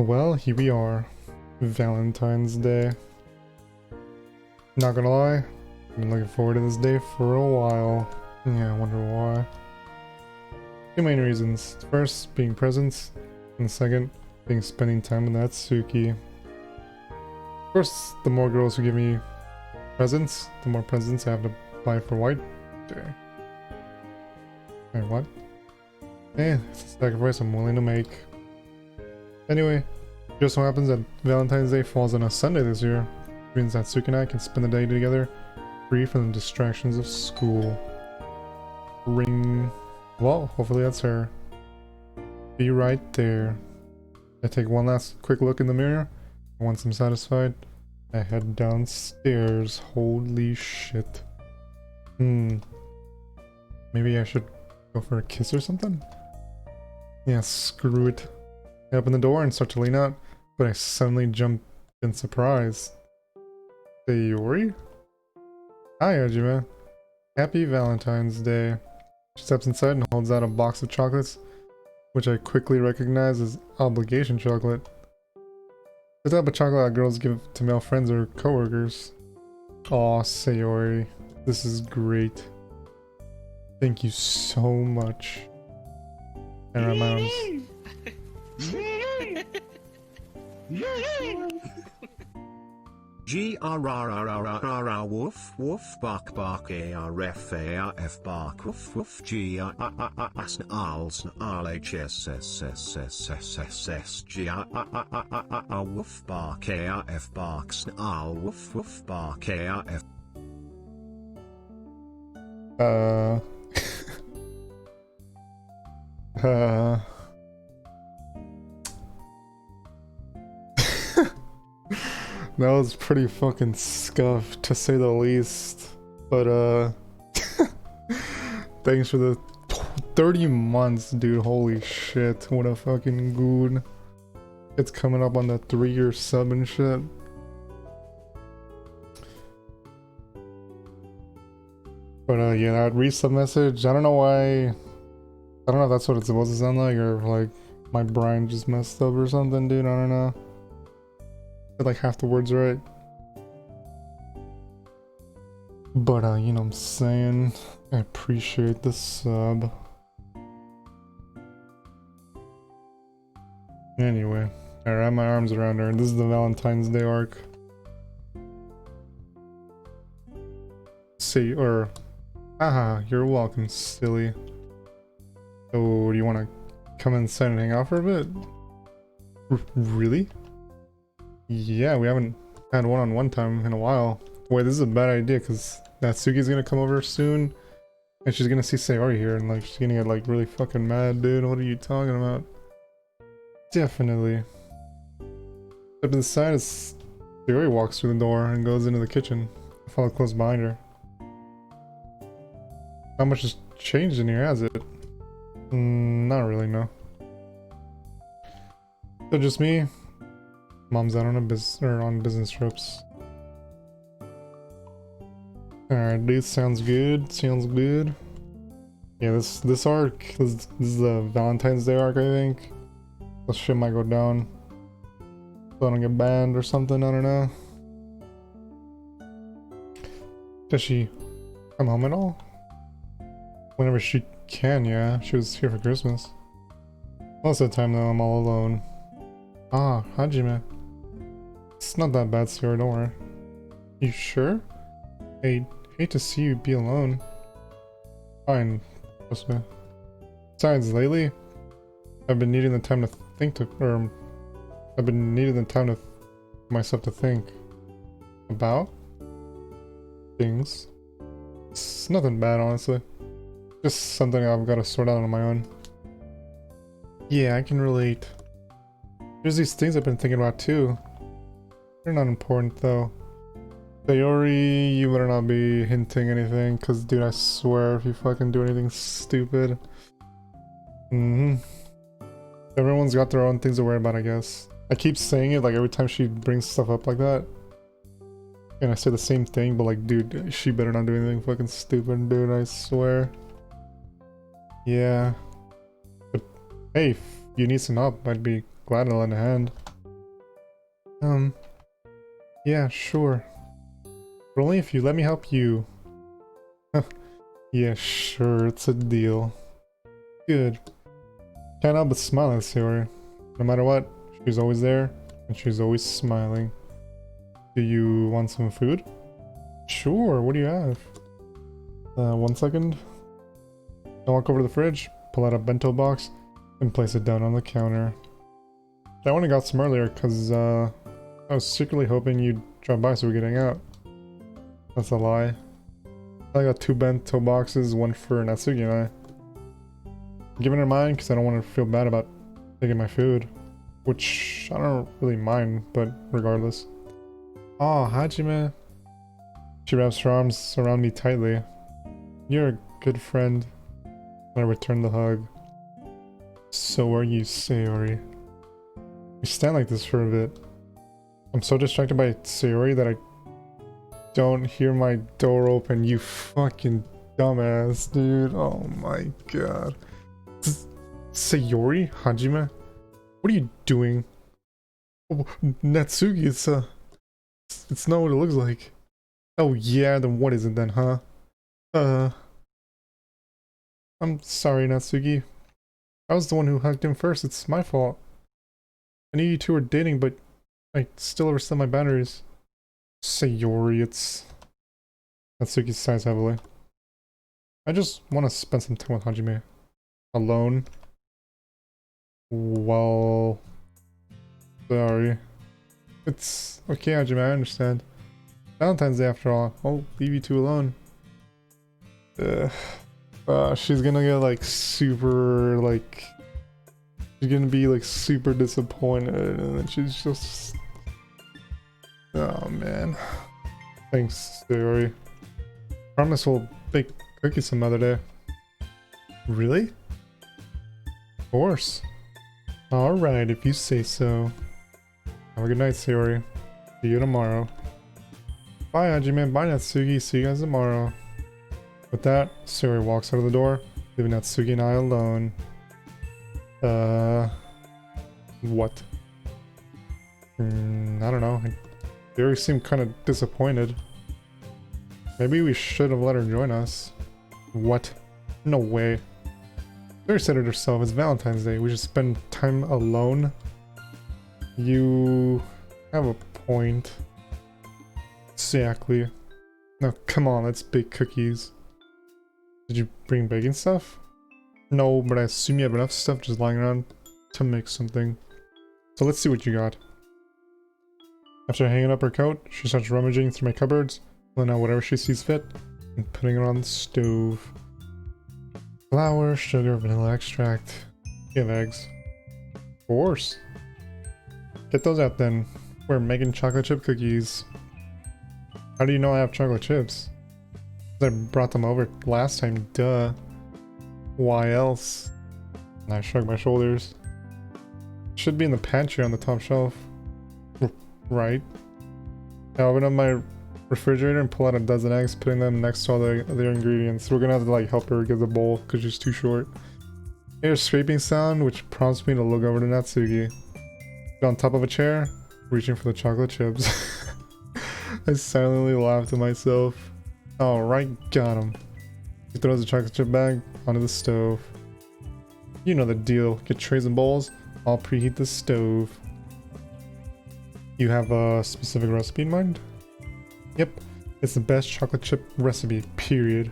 Well, here we are. Valentine's Day. Not gonna lie, I've been looking forward to this day for a while. Yeah, I wonder why. Two main reasons. First, being presents, and the second, being spending time with Natsuki. Of course, the more girls who give me presents, the more presents I have to buy for White Day. Wait, what? Eh, it's a sacrifice I'm willing to make. Anyway, just so happens that Valentine's Day falls on a Sunday this year, which means Natsuki and I can spend the day together, free from the distractions of school. Ring. Well, hopefully that's her. Be right there. I take one last quick look in the mirror, and once I'm satisfied, I head downstairs. Holy shit. Maybe I should go for a kiss or something? Yeah, screw it. I open the door and start to lean out, but I suddenly jump in surprise. Sayori? Hi, Hajime. Happy Valentine's Day. She steps inside and holds out a box of chocolates, which I quickly recognize as obligation chocolate. The type of chocolate that girls give to male friends or coworkers. Aw, Sayori. This is great. Thank you so much. And around my arms. G-R-R-R-R-R-R woof woof bark bark A-R-F-A-R-F bark woof woof G-R-R-R-H-S-S-S-S-S-S-S G-R-R-R-R-R woof bark A-R-F bark snarl woof woof bark A-R-F. That was pretty fucking scuffed, to say the least. But, thanks for the 30 months, dude. Holy shit. What a fucking goon. It's coming up on the 3-year sub and shit. But, yeah, that resub message, I don't know why. I don't know if that's what it's supposed to sound like, or like my brain just messed up or something, dude. I don't know. Like half the words right, but you know what I'm saying, I appreciate the sub. Anyway, I wrap my arms around her, and this is the Valentine's Day arc. See, or haha, you're welcome, silly. So do you want to come inside and hang out for a bit? Really? Yeah, we haven't had one-on-one time in a while. Wait, this is a bad idea because Natsuki's gonna come over soon and she's gonna see Sayori here and like she's gonna get like really fucking mad, dude. What are you talking about? Definitely. Up to the side is Sayori walks through the door and goes into the kitchen. I follow close behind her. How much has changed in here, has it? Not really, no. So just me. Mom's out on on business trips. Alright, this sounds good. Sounds good. Yeah, this arc, this is the Valentine's Day arc, I think. This shit might go down. So I don't get banned or something, I don't know. Does she come home at all? Whenever she can, yeah. She was here for Christmas. Most of the time though, I'm all alone. Ah, Hajime. It's not that bad, Sarah, don't worry. You sure? I hate to see you be alone. Fine. Besides, lately, I've been needing the time to think I've been needing the time to myself to think about things. It's nothing bad, honestly. Just something I've got to sort out on my own. Yeah, I can relate. There's these things I've been thinking about too. They're not important though. Sayori, you better not be hinting anything, cause dude, I swear if you fucking do anything stupid. Everyone's got their own things to worry about, I guess. I keep saying it like every time she brings stuff up like that. And I say the same thing, but like, dude, she better not do anything fucking stupid, dude, I swear. Yeah. But hey, if you need some help, I'd be glad to lend a hand. Yeah, sure. But only if you let me help you. Yeah, sure, it's a deal. Good. Can't help but smile at Sayori. No matter what, she's always there, and she's always smiling. Do you want some food? Sure, what do you have? 1 second. I walk over to the fridge, pull out a bento box, and place it down on the counter. I went and got some earlier because I was secretly hoping you'd drop by so we could hang out. That's a lie. I got 2 bento boxes, one for Natsuki and I. I'm giving her mine because I don't want to feel bad about taking my food. Which I don't really mind, but regardless. Oh, Hajime. She wraps her arms around me tightly. You're a good friend. I return the hug. So are you, Sayori. We stand like this for a bit. I'm so distracted by Sayori that I don't hear my door open, you fucking dumbass, dude. Oh my god. Sayori? Hajime? What are you doing? Oh, Natsuki, it's not what it looks like. Oh yeah, then what is it then, huh? I'm sorry, Natsuki. I was the one who hugged him first, it's my fault. I knew you two were dating, but I still overstepped my boundaries. Sayori, it's... Natsuki sighs heavily. I just want to spend some time with Hajime. Alone. Well... Sorry. It's okay, Hajime, I understand. Valentine's Day after all. I'll leave you two alone. She's gonna get like super like... She's gonna be like super disappointed and then she's just... Oh man. Thanks, Sayori. Promise we'll bake cookies some other day. Really? Of course. Alright, if you say so. Have a good night, Sayori. See you tomorrow. Bye, Hajime. Bye, Natsuki. See you guys tomorrow. With that, Sayori walks out of the door, leaving Natsuki and I alone. What? I don't know. They already seem kind of disappointed. Maybe we should have let her join us. What? No way. She said it herself, it's Valentine's Day. We should spend time alone. You have a point. Exactly. Now come on, let's bake cookies. Did you bring baking stuff? No, but I assume you have enough stuff just lying around to make something. So let's see what you got. After hanging up her coat, she starts rummaging through my cupboards, pulling out whatever she sees fit, and putting it on the stove. Flour, sugar, vanilla extract. You have eggs. Of course. Get those out then. We're making chocolate chip cookies. How do you know I have chocolate chips? I brought them over last time, duh. Why else? And I shrug my shoulders. Should be in the pantry on the top shelf. Right. I open up my refrigerator and pull out a dozen eggs, putting them next to all the other ingredients. We're gonna have to like help her get the bowl because she's too short. I hear a scraping sound which prompts me to look over to Natsuki. She's on top of a chair, reaching for the chocolate chips. I silently laughed to myself. Alright, got him. She throws the chocolate chip bag onto the stove. You know the deal. Get trays and bowls. I'll preheat the stove. You have a specific recipe in mind? Yep. It's the best chocolate chip recipe, period.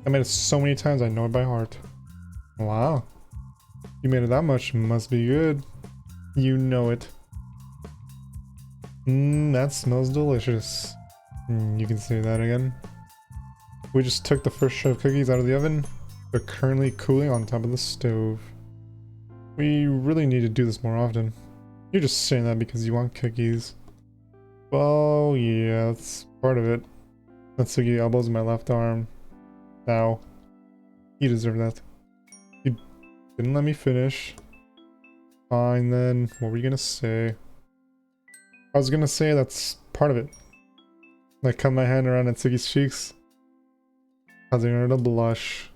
I made it so many times I know it by heart. Wow. You made it that much, must be good. You know it. That smells delicious. You can say that again. We just took the first shred of cookies out of the oven. They're currently cooling on top of the stove. We really need to do this more often. You're just saying that because you want cookies. Well, yeah, that's part of it. Natsuki elbows my left arm. Ow. You deserve that. You didn't let me finish. Fine then, what were you gonna say? I was gonna say that's part of it. I cut my hand around Natsuki's cheeks, causing her to blush.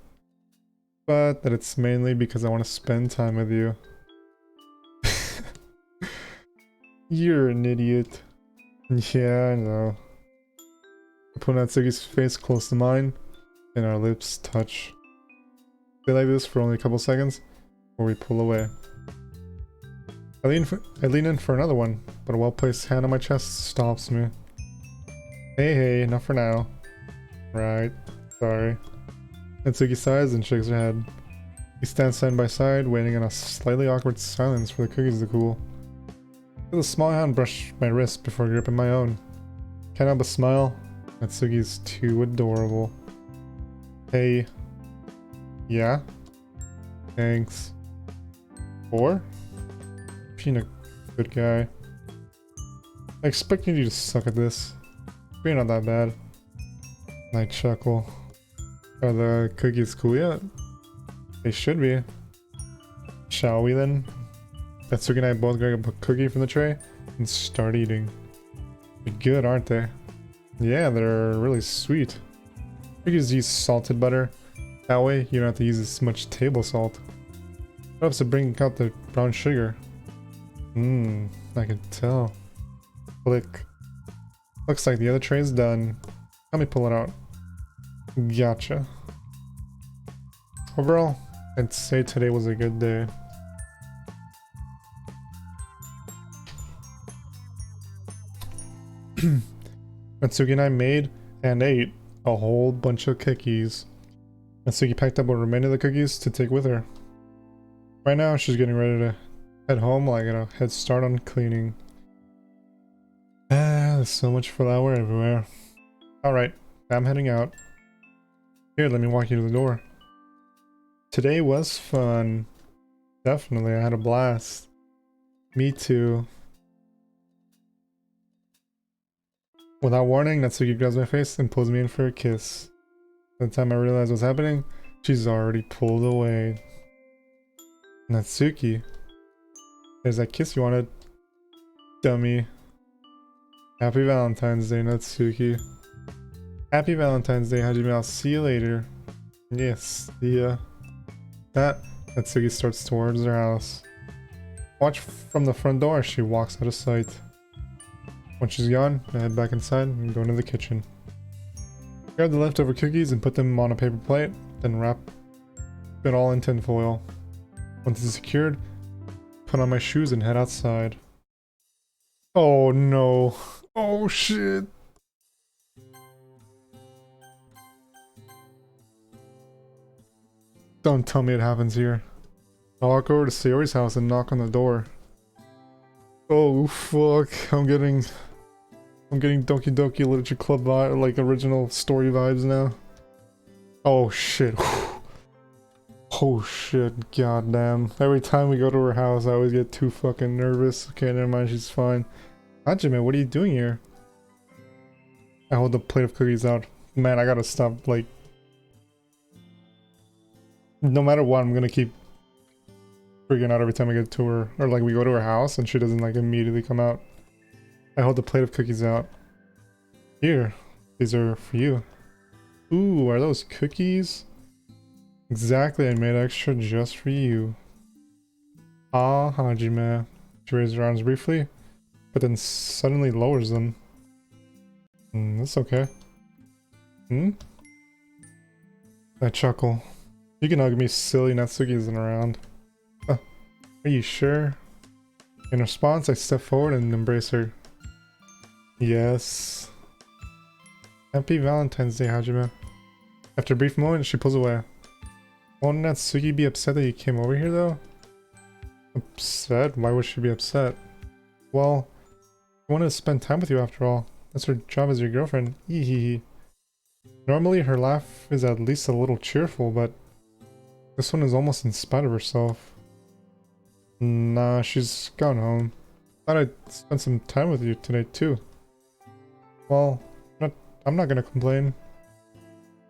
But that it's mainly because I want to spend time with you. You're an idiot. Yeah, I know. I put Natsuki's face close to mine, and our lips touch. Stay like this for only a couple seconds, before we pull away. I lean in for another one, but a well-placed hand on my chest stops me. Hey, not for now. Right, sorry. Natsuki sighs and shakes her head. We stand side by side, waiting in a slightly awkward silence for the cookies to cool. I feel a small hand brush my wrist before gripping my own. Can't help but smile. Natsuki's too adorable. Hey. Yeah? Thanks. 4? Being a good guy. I expected you to suck at this. You're not that bad. I chuckle. Are the cookies cool yet? They should be. Shall we then? Natsuki and I both grab a cookie from the tray and start eating. They're good, aren't they? Yeah, they're really sweet. Cookies use salted butter. That way you don't have to use as much table salt. It helps to bring out the brown sugar. I can tell. Click. Looks like the other tray's done. Let me pull it out. Gotcha. Overall, I'd say today was a good day. Natsuki and I made and ate a whole bunch of cookies. Natsuki packed up what remained of the cookies to take with her. Right now, she's getting ready to head home while I get a head start on cleaning. There's so much flour everywhere. Alright, I'm heading out. Here, let me walk you to the door. Today was fun. Definitely, I had a blast. Me too. Without warning, Natsuki grabs my face and pulls me in for a kiss. By the time I realize what's happening, she's already pulled away. Natsuki. There's that kiss you wanted. Dummy. Happy Valentine's Day, Natsuki. Happy Valentine's Day, Hajime. I'll see you later. Yes, see ya. That Natsuki starts towards her house. Watch from the front door as she walks out of sight. Once she's gone, I head back inside and go into the kitchen. Grab the leftover cookies and put them on a paper plate, then wrap it all in tinfoil. Once it's secured, put on my shoes and head outside. Oh no. Oh shit. Don't tell me it happens here. I'll walk over to Sayori's house and knock on the door. Oh fuck, I'm getting Doki Doki Literature Club vibe, like original story vibes now. Oh shit. Oh shit, goddamn. Every time we go to her house I always get too fucking nervous. Okay, never mind, she's fine. Hajime, what are you doing here? I hold the plate of cookies out. Man, I gotta stop, like... No matter what, I'm gonna keep freaking out every time I get to her, or like we go to her house and she doesn't like immediately come out. I hold the plate of cookies out. Here, these are for you. Ooh, are those cookies? Exactly, I made extra just for you. Ah, Hajime. She raises her arms briefly, but then suddenly lowers them. That's okay. I chuckle. You can hug me, silly. Natsuki isn't around. Are you sure? In response, I step forward and embrace her. Yes. Happy Valentine's Day, Hajime. After a brief moment, she pulls away. Won't Natsuki be upset that you came over here, though? Upset? Why would she be upset? Well, I wanted to spend time with you after all. That's her job as your girlfriend. Eehee. Normally, her laugh is at least a little cheerful, but this one is almost in spite of herself. Nah, she's gone home. Thought I'd spend some time with you today too. Well, I'm not gonna complain.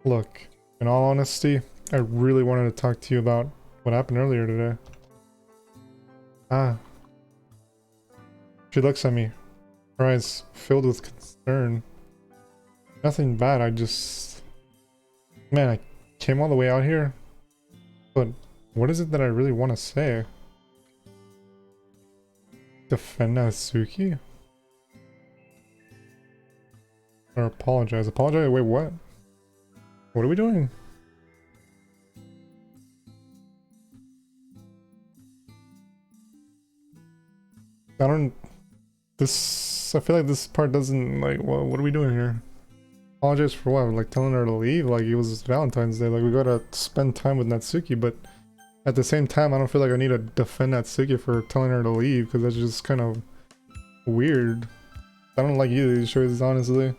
Look, in all honesty, I really wanted to talk to you about what happened earlier today. Ah. She looks at me, her eyes filled with concern. Nothing bad, I just... Man, I came all the way out here. But what is it that I really want to say? Defend Natsuki? Or apologize? Apologize? Wait, what? What are we doing? I don't... This... I feel like this part doesn't... Like, what are we doing here? Apologize for what? Like, telling her to leave? Like, it was Valentine's Day. Like, we gotta spend time with Natsuki, but... At the same time, I don't feel like I need to defend Natsuki for telling her to leave, because that's just kind of... weird. I don't like either of these choices, honestly.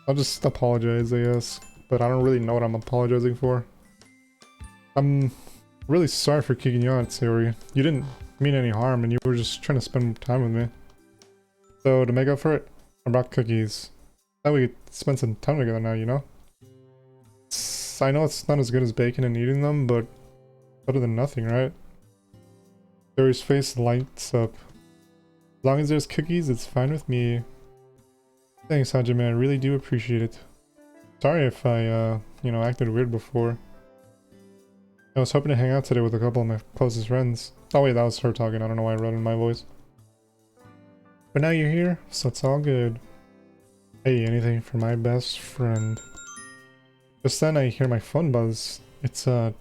I'll just apologize, I guess. But I don't really know what I'm apologizing for. I'm really sorry for kicking you out, Sayori. You didn't mean any harm, and you were just trying to spend time with me. So, to make up for it, I brought cookies. That we could spend some time together now, you know? I know it's not as good as bacon and eating them, but better than nothing, right? Sayori's face lights up. As long as there's cookies, it's fine with me. Thanks, Hajime, I really do appreciate it. Sorry if I, you know, acted weird before. I was hoping to hang out today with a couple of my closest friends. Oh wait, that was her talking, I don't know why I wrote in my voice. But now you're here, so it's all good. Hey, anything for my best friend. Just then I hear my phone buzz. It's a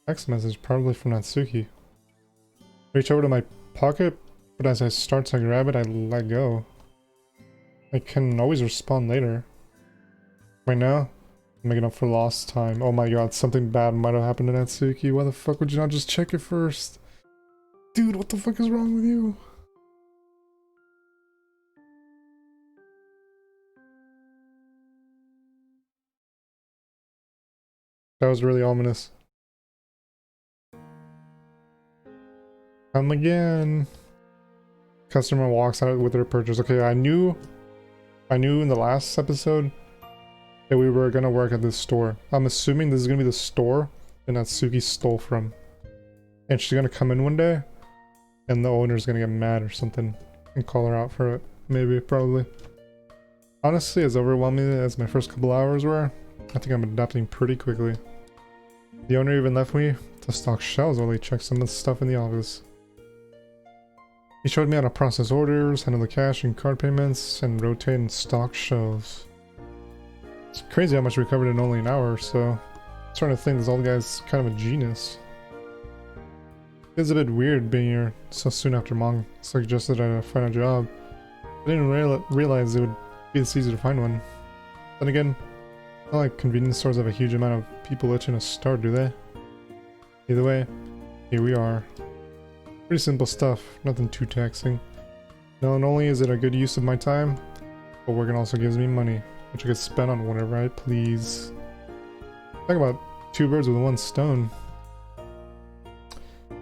text message, probably from Natsuki. Reach over to my pocket, but as I start to grab it, I let go. I can always respond later. Right now, I'm making up for lost time. Oh my god, something bad might have happened to Natsuki. Why the fuck would you not just check it first? Dude, what the fuck is wrong with you? That was really ominous. Come again. Customer walks out with their purchase. Okay, I knew in the last episode that we were gonna work at this store. I'm assuming this is gonna be the store that Natsuki stole from. And she's gonna come in one day and the owner's gonna get mad or something and call her out for it. Maybe, probably. Honestly, as overwhelming as my first couple hours were, I think I'm adapting pretty quickly. The owner even left me to stock shelves while he checked some of the stuff in the office. He showed me how to process orders, handle the cash and card payments, and rotate and stock shelves. It's crazy how much we covered in only an hour or so. I'm starting to think this old guy's kind of a genius. It's a bit weird being here so soon after Mom suggested I find a job. I didn't realize it would be this easy to find one. Then again, not like convenience stores have a huge amount of people itching to start, do they? Either way, here we are. Pretty simple stuff, nothing too taxing. Not only is it a good use of my time, but working also gives me money, which I can spend on whatever I please. Talk about two birds with one stone.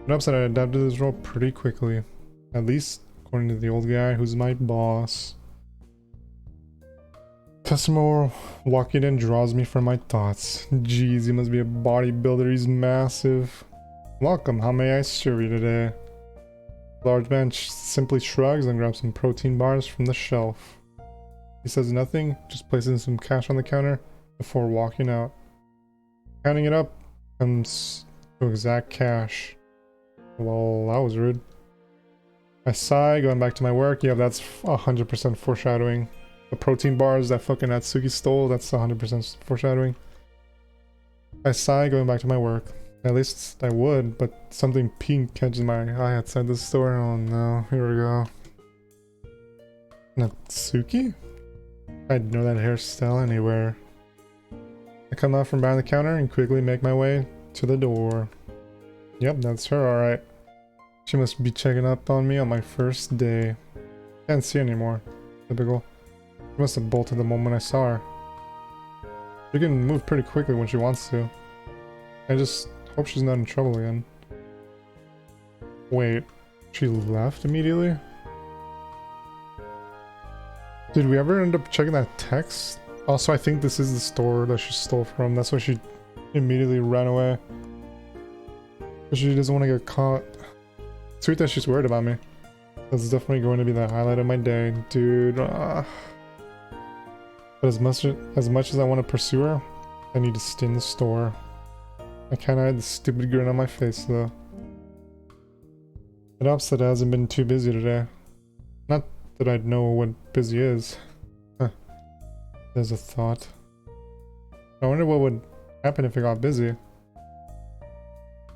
But upside, I adapted this role pretty quickly. At least, according to the old guy who's my boss. Customer walking in draws me from my thoughts. Jeez, he must be a bodybuilder, he's massive. Welcome, how may I serve you today? Large man simply shrugs and grabs some protein bars from the shelf. He says nothing, just places some cash on the counter before walking out. Counting it up comes to exact cash. Well, that was rude. I sigh, going back to my work. Yeah, that's 100% foreshadowing. The protein bars that fucking Natsuki stole, that's 100% foreshadowing. I sigh, going back to my work. At least I would, but something pink catches my eye outside the store. Oh no, here we go. Natsuki? I'd know that hairstyle anywhere. I come out from behind the counter and quickly make my way to the door. Yep, that's her, alright. She must be checking up on me on my first day. Can't see anymore. Typical. She must have bolted the moment I saw her. She can move pretty quickly when she wants to. I just hope she's not in trouble again. Wait, she left immediately? Did we ever end up checking that text? Also, I think this is the store that she stole from. That's why she immediately ran away. But she doesn't want to get caught. Sweet that she's worried about me. That's definitely going to be the highlight of my day, dude. But as much as I want to pursue her, I need to stay in the store. I can't hide the stupid grin on my face though. It helps that it hasn't been too busy today. Not that I'd know what busy is. Huh. There's a thought. I wonder what would happen if it got busy.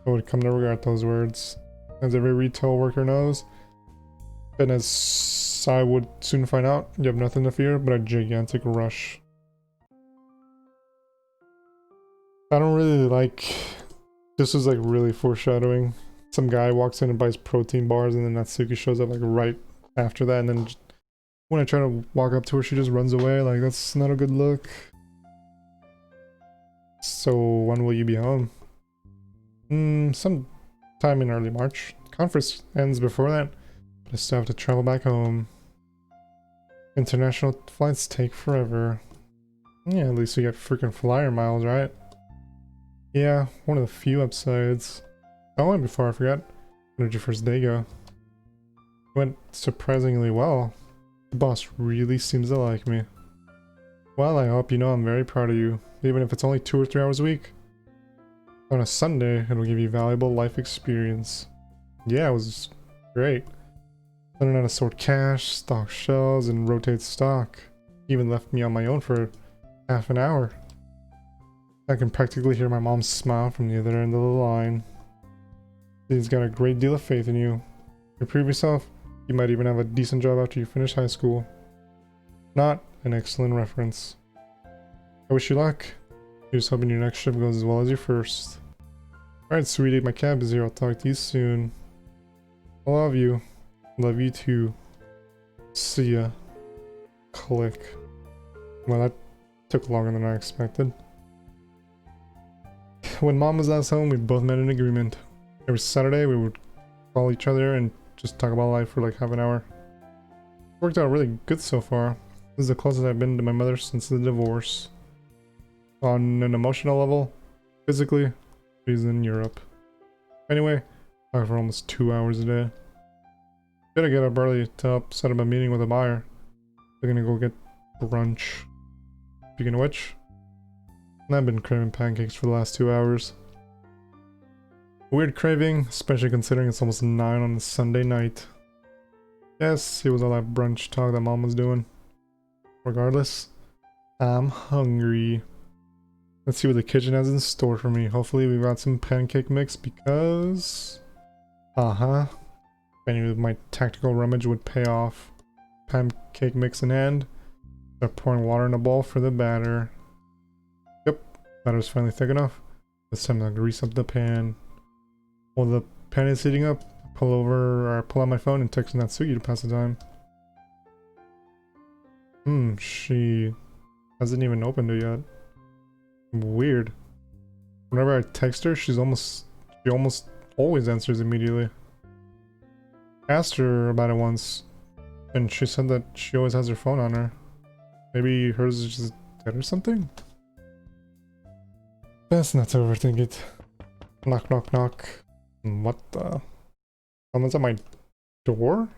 I would come to regret those words. As every retail worker knows, and as I would soon find out, you have nothing to fear but a gigantic rush. I don't really like... This is like really foreshadowing. Some guy walks in and buys protein bars and then Natsuki shows up like right after that, and then when I try to walk up to her she just runs away. Like, that's not a good look. So when will you be home? Sometime in early March. Conference ends before that, but I still have to travel back home. International flights take forever. Yeah, at least we get freaking flyer miles, right? Yeah, one of the few upsides. Oh, and before I forget, how did your first day go? It went surprisingly well. The boss really seems to like me. Well, I hope you know I'm very proud of you, even if it's only 2 or 3 hours a week. On a Sunday, it'll give you valuable life experience. Yeah, it was great. Learning how to sort cash, stock shelves, and rotate stock. Even left me on my own for half an hour. I can practically hear my mom smile from the other end of the line. She's got a great deal of faith in you. You prove yourself, you might even have a decent job after you finish high school. Not an excellent reference. I wish you luck. Here's hoping your next shift goes as well as your first. Alright, sweetie, my cab is here. I'll talk to you soon. I love you. Love you too. See ya. Click. Well, that took longer than I expected. When mom was last home, we both made an agreement. Every Saturday, we would call each other and just talk about life for like half an hour. Worked out really good so far. This is the closest I've been to my mother since the divorce. On an emotional level, physically, she's in Europe. Anyway, talk for almost 2 hours a day. Gotta get up early to help set up a meeting with a buyer. They're gonna go get brunch. Speaking of which, I've been craving pancakes for the last 2 hours. Weird craving, especially considering it's almost 9 on a Sunday night. Yes, it was all that brunch talk that mom was doing. Regardless, I'm hungry. Let's see what the kitchen has in store for me. Hopefully we got some pancake mix because... If any of my tactical rummage would pay off. Pancake mix in hand. Start pouring water in a bowl for the batter. Yep, batter's finally thick enough. It's time to grease up the pan. While the pan is heating up, pull out my phone and text Natsuki to pass the time. She hasn't even opened it yet. Weird. Whenever I text her, she almost always answers immediately. Asked her about it once, and she said that she always has her phone on her. Maybe hers is just dead or something? Best not to overthink it. Knock, knock, knock. What the? Someone's at my door?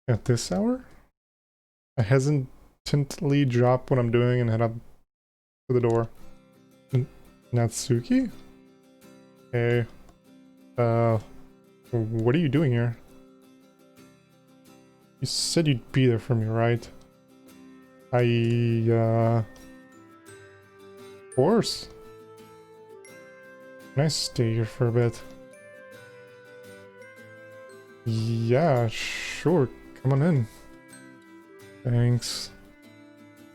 At this hour? I hesitantly drop what I'm doing and head up to the door. Natsuki? Hey. What are you doing here? You said you'd be there for me, right? Of course. Can I stay here for a bit? Yeah, sure. Come on in. Thanks.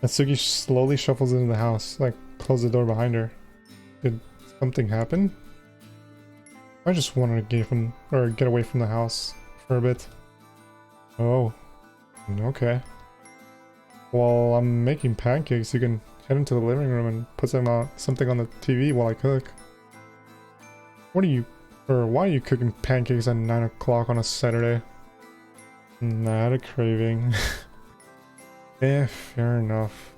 Natsuki slowly shuffles into the house, like close the door behind her. Did something happen? I just wanted to get away from the house for a bit. Oh, okay. While I'm making pancakes, you can head into the living room and put something on the TV while I cook. Why are you cooking pancakes at 9 o'clock on a Saturday? Not a craving. Eh, fair enough.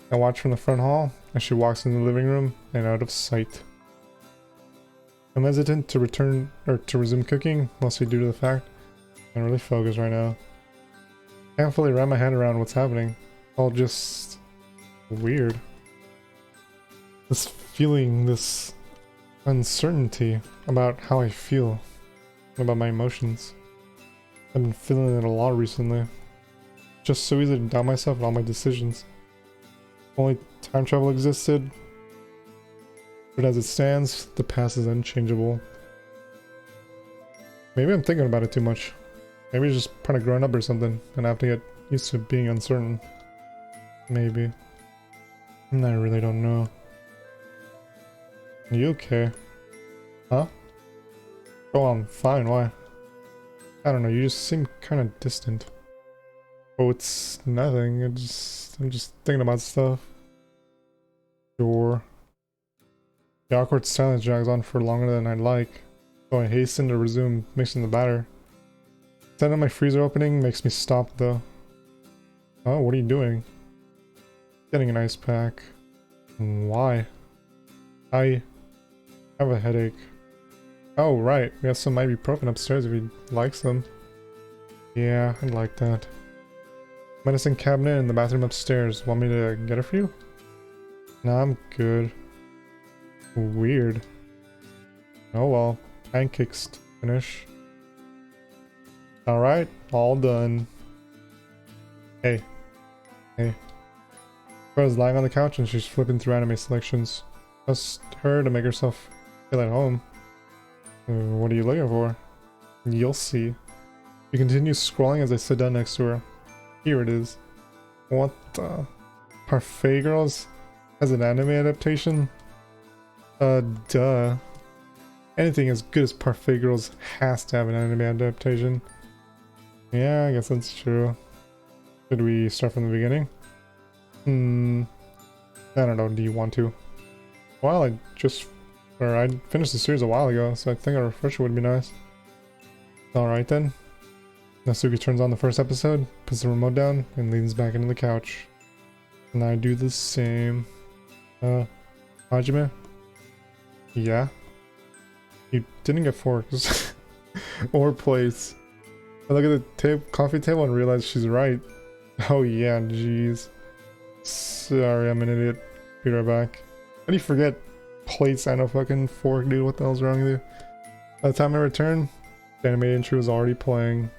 I watch from the front hall as she walks in the living room and out of sight. I'm hesitant to resume cooking, mostly due to the fact I'm really focused right now. Can't fully wrap my head around what's happening. All just weird. This uncertainty about how I feel. about my emotions. I've been feeling it a lot recently. Just so easy to doubt myself and all my decisions. If only time travel existed. But as it stands, the past is unchangeable. Maybe I'm thinking about it too much. Maybe it's just kind of growing up or something, and I have to get used to being uncertain. Maybe. I really don't know. Are you okay? Huh? Oh, I'm fine, why? I don't know, you just seem kind of distant. Oh, it's nothing, I'm just thinking about stuff. Sure. The awkward silence drags on for longer than I'd like, so I hasten to resume mixing the batter. The sound of my freezer opening makes me stop though. Oh, what are you doing? Getting an ice pack. Why? I have a headache. Oh, right. We have some ibuprofen upstairs if you'd like some. Yeah, I'd like that. Medicine cabinet in the bathroom upstairs. Want me to get it for you? Nah, I'm good. Weird. Oh well. Pancakes to finish. Alright, all done. Hey. Hey. Rose lying on the couch and she's flipping through anime selections. Trust her to make herself feel at home. What are you looking for? You'll see. She continues scrolling as I sit down next to her. Here it is. What the? Parfait Girls has an anime adaptation? Duh. Anything as good as Parfait Girls has to have an anime adaptation. Yeah, I guess that's true. Should we start from the beginning? I don't know, do you want to? Well, I finished the series a while ago, so I think a refresher would be nice. Alright then. Natsuki turns on the first episode, puts the remote down, and leans back into the couch. And I do the same. Hajime? Yeah? You didn't get forks. Or plates. I look at the coffee table and realize she's right. Oh yeah, jeez. Sorry, I'm an idiot. Be right back. How do you forget plates and a fucking fork, dude? What the hell's wrong with you? By the time I return, the anime intro is already playing.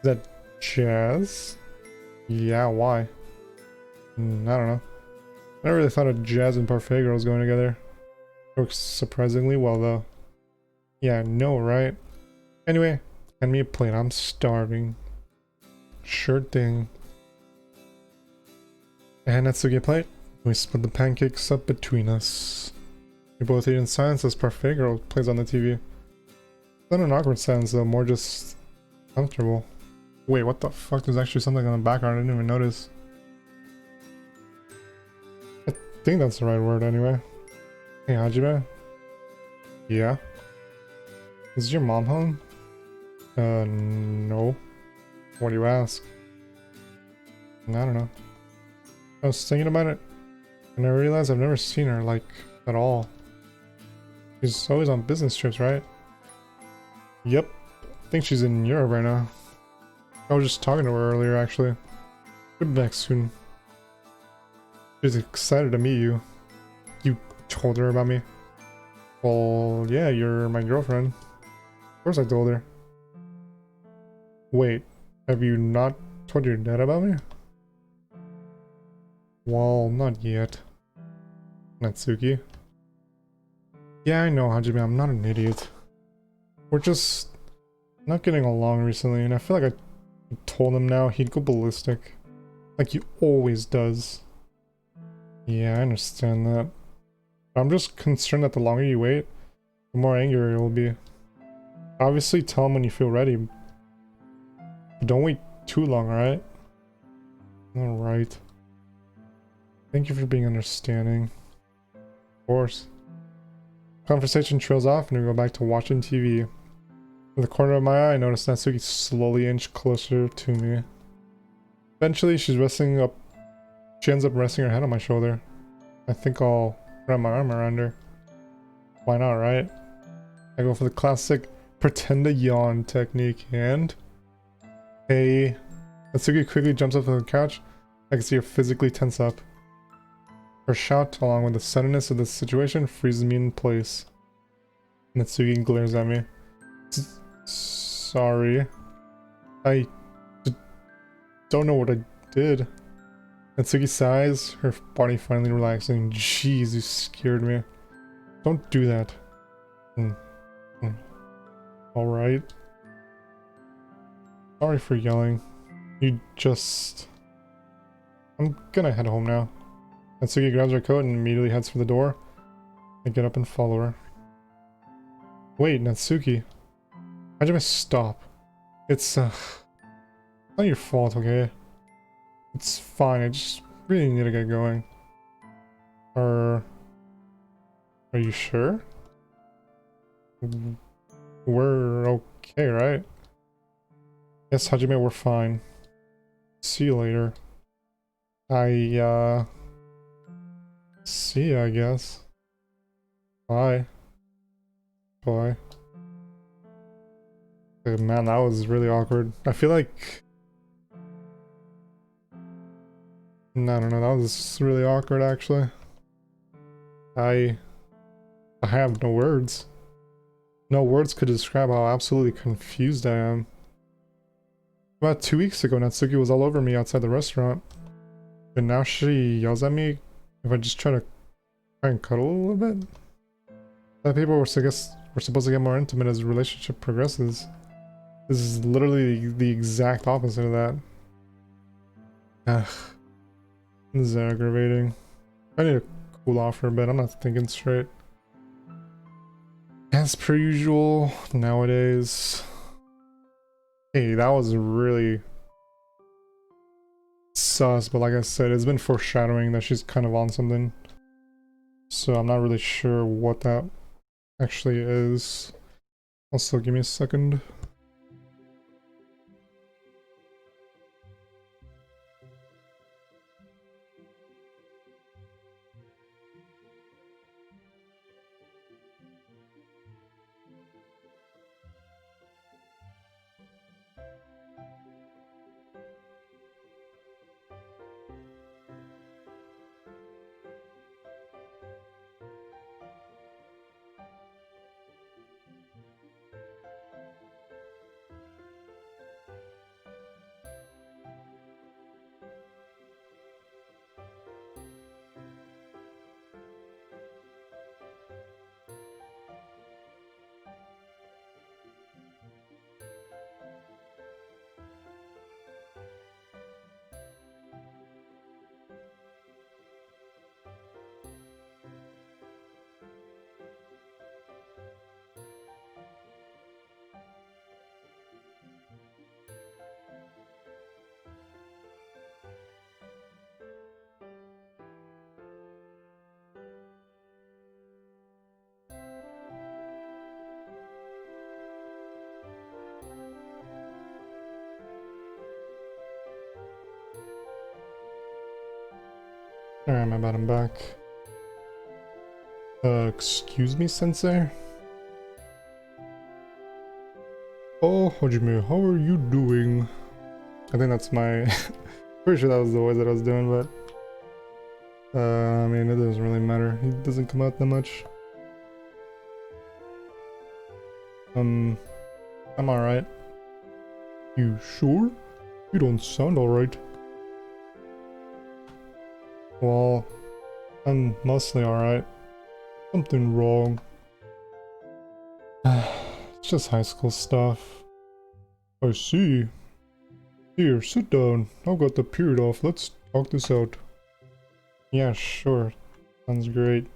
Is that jazz? Yeah, why? I don't know. I never really thought of jazz and Parfait Girls going together. Works surprisingly well though. Yeah, I know, right? Anyway, hand me a plate. I'm starving. Sure thing. I hand Natsuki a plate. We split the pancakes up between us. We both eat in silence as Parfait Girl plays on the TV. It's not an awkward silence though, more just comfortable. Wait, what the fuck? There's actually something on the background I didn't even notice. I think that's the right word anyway. Hey, Hajime? Yeah? Is your mom home? No. What do you ask? I don't know. I was thinking about it, and I realized I've never seen her, like, at all. She's always on business trips, right? Yep. I think she's in Europe right now. I was just talking to her earlier, actually. She'll be back soon. She's excited to meet you. You told her about me? Well, yeah, you're my girlfriend. Of course I told her. Wait, have you not told your dad about me? Well, not yet. Natsuki. Yeah, I know, Hajime, I'm not an idiot. We're just not getting along recently, and I feel like I told him now he'd go ballistic. Like he always does. Yeah, I understand that. I'm just concerned that the longer you wait, the more angry you'll be. Obviously tell him when you feel ready. But don't wait too long, alright? Alright. Thank you for being understanding. Of course. Conversation trails off and we go back to watching TV. With the corner of my eye, I notice Natsuki slowly inch closer to me. Eventually, she ends up resting her head on my shoulder. I think I'll wrap my arm around her. Why not, right? I go for the classic pretend to yawn technique and... Hey... Natsuki quickly jumps up from the couch. I can see her physically tense up. Her shout, along with the suddenness of the situation, freezes me in place. Natsuki glares at me. Sorry. I don't know what I did. Natsuki sighs, her body finally relaxing. Jeez, you scared me. Don't do that. Alright. Sorry for yelling. You just... I'm gonna head home now. Natsuki grabs her coat and immediately heads for the door. I get up and follow her. Wait, Natsuki. How'd you stop? It's not your fault, okay? It's fine, I just really need to get going. Are you sure? We're okay, right? Yes, Hajime, we're fine. See you later. See ya, I guess. Bye. Bye. Man, that was really awkward. I feel like... I don't know, that was really awkward, actually. I have no words. No words could describe how absolutely confused I am. About 2 weeks ago, Natsuki was all over me outside the restaurant. And now she yells at me if I just try and cuddle a little bit. That people were supposed to get more intimate as the relationship progresses. This is literally the exact opposite of that. Ugh. This is aggravating. I need to cool off for a bit, I'm not thinking straight. As per usual, nowadays. Hey, that was really sus, but like I said, it's been foreshadowing that she's kind of on something. So I'm not really sure what that actually is. Also, give me a second. Alright, my bad, I'm back. Excuse me, sensei? Oh, Hajime, how are you doing? I think that's my... Pretty sure that was the voice that I was doing, but... I mean, it doesn't really matter. He doesn't come out that much. I'm alright. You sure? You don't sound alright. Well, I'm mostly alright. Something wrong. It's just high school stuff. I see. Here, sit down. I've got the period off. Let's talk this out. Yeah, sure. Sounds great.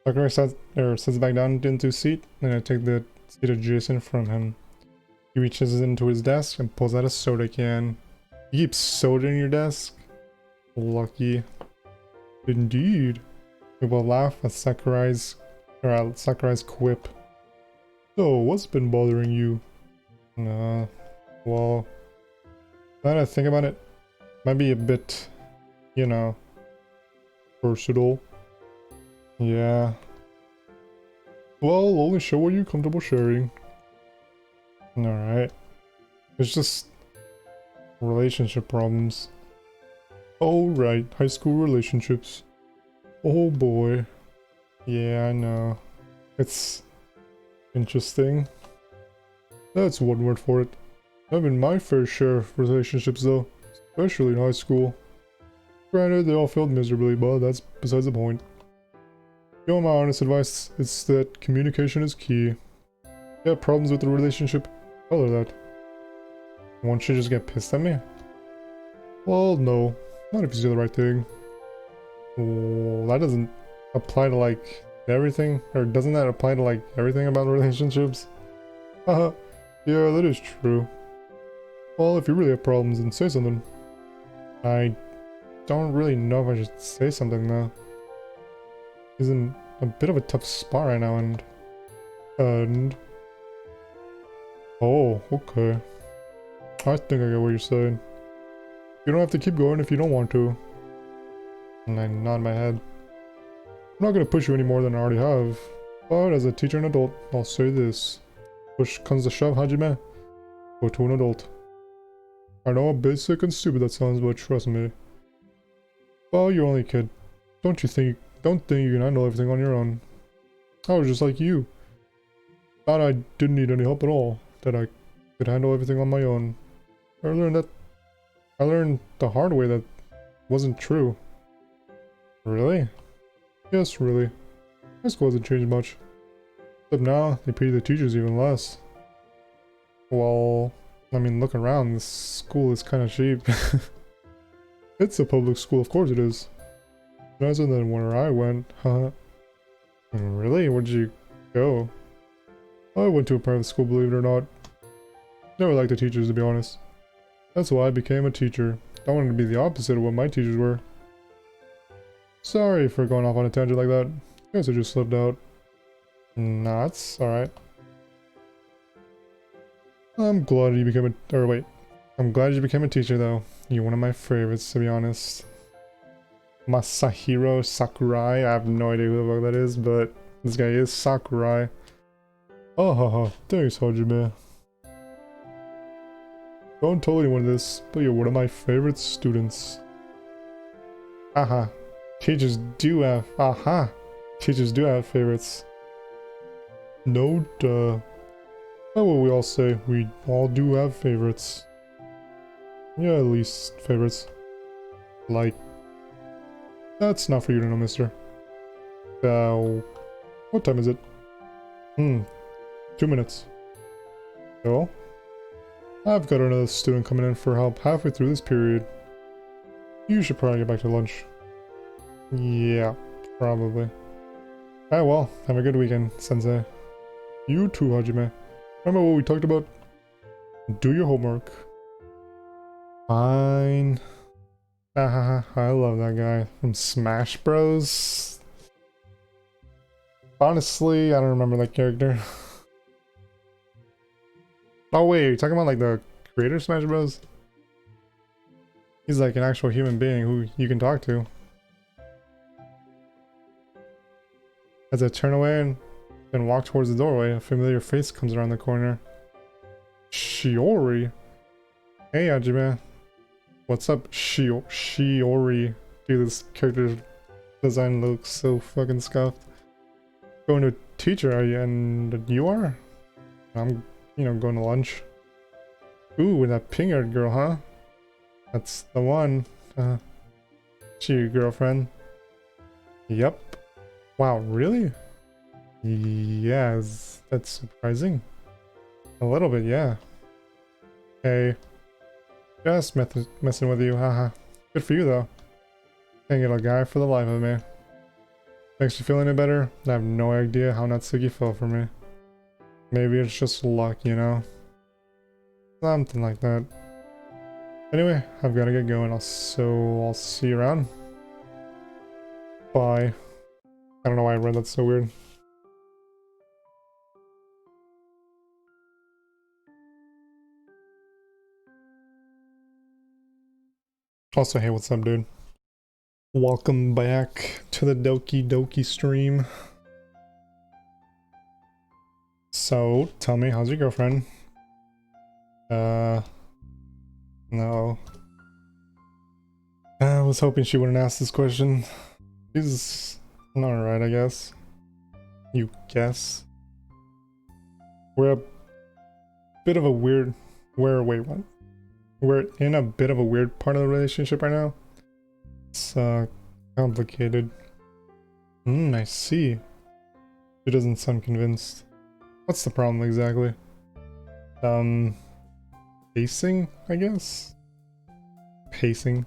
Sakura sits back down into his seat, and I take the seat adjacent from him. He reaches into his desk and pulls out a soda can. You keep soda in your desk? Lucky. Indeed. We will laugh at Sakurai's quip. So, what's been bothering you? Well, now that I think about it, might be a bit, you know, versatile. Yeah. Well, only show what you're comfortable sharing. Alright. It's just relationship problems. Oh, right. High school relationships. Oh boy. Yeah, I know. It's interesting. That's one word for it. I've been my fair share of relationships though, especially in high school. Granted, they all failed miserably, but that's besides the point. You know, my honest advice is that communication is key. If you have problems with the relationship, tell her that. Won't she just get pissed at me? Well, no. Not if you do the right thing. Well, that doesn't apply to like everything, or doesn't that apply to like everything about relationships? Haha, yeah, that is true. Well, if you really have problems, then say something. I don't really know if I should say something though. He's in a bit of a tough spot right now, and oh, okay. I think I get what you're saying. You don't have to keep going if you don't want to. And I nod my head. I'm not gonna push you any more than I already have. But as a teacher and adult, I'll say this. Push comes to shove, Hajime. Go to an adult. I know how basic and stupid that sounds, but trust me. Well, you're only a kid. Don't think you can handle everything on your own. I was just like you. Thought I didn't need any help at all. That I could handle everything on my own. I learned the hard way that wasn't true. Really? Yes, really. High school hasn't changed much. Except now, they pay the teachers even less. Well, I mean, look around, this school is kind of cheap. It's a public school, of course it is. Nicer than where I went, huh? Really? Where'd you go? I went to a private school, believe it or not. Never liked the teachers, to be honest. That's why I became a teacher. I wanted to be the opposite of what my teachers were. Sorry for going off on a tangent like that. Guess I just slipped out. Nah, it's alright. I'm glad you became I'm glad you became a teacher though. You're one of my favorites, to be honest. Masahiro Sakurai. I have no idea who the fuck that is, but this guy is Sakurai. Oh, haha. Thanks, Hajime. Don't tell anyone this, but you're one of my favorite students. Aha. Teachers do have favorites. No duh. That's what we all say. We all do have favorites. Yeah, at least favorites. Like, that's not for you to know, mister. What time is it? 2 minutes. So, I've got another student coming in for help halfway through this period. You should probably get back to lunch. Yeah, probably. Alright, well, have a good weekend, Sensei. You too, Hajime. Remember what we talked about? Do your homework. Fine. I love that guy from Smash Bros. Honestly, I don't remember that character. Oh wait, you're talking about like the creator of Smash Bros? He's like an actual human being who you can talk to. As I turn away and walk towards the doorway, a familiar face comes around the corner. Shiori? Hey, Hajime. What's up, Shiori? Dude, this character design looks so fucking scuffed. Going to a teacher, are you? And you are? I'm, going to lunch. Ooh, with that pink-haired girl, huh? That's the one. She your girlfriend? Yep. Wow, really? Yes, that's surprising. A little bit, yeah. Hey. Just messing with you, haha. Good for you, though. Can't get a guy for the life of me. Makes you feel any better? I have no idea how Natsuki felt for me. Maybe it's just luck, Something like that. Anyway, I've got to get going, I'll see you around. Bye. I don't know why I read that so weird. Also, hey, what's up, dude? Welcome back to the Doki Doki stream. So, tell me, how's your girlfriend? No. I was hoping she wouldn't ask this question. She's alright, I guess. You guess. We're bit of a weird... Wait, what? We're in a bit of a weird part of the relationship right now. It's complicated. I see. She doesn't sound convinced. What's the problem exactly? Pacing, I guess? Pacing.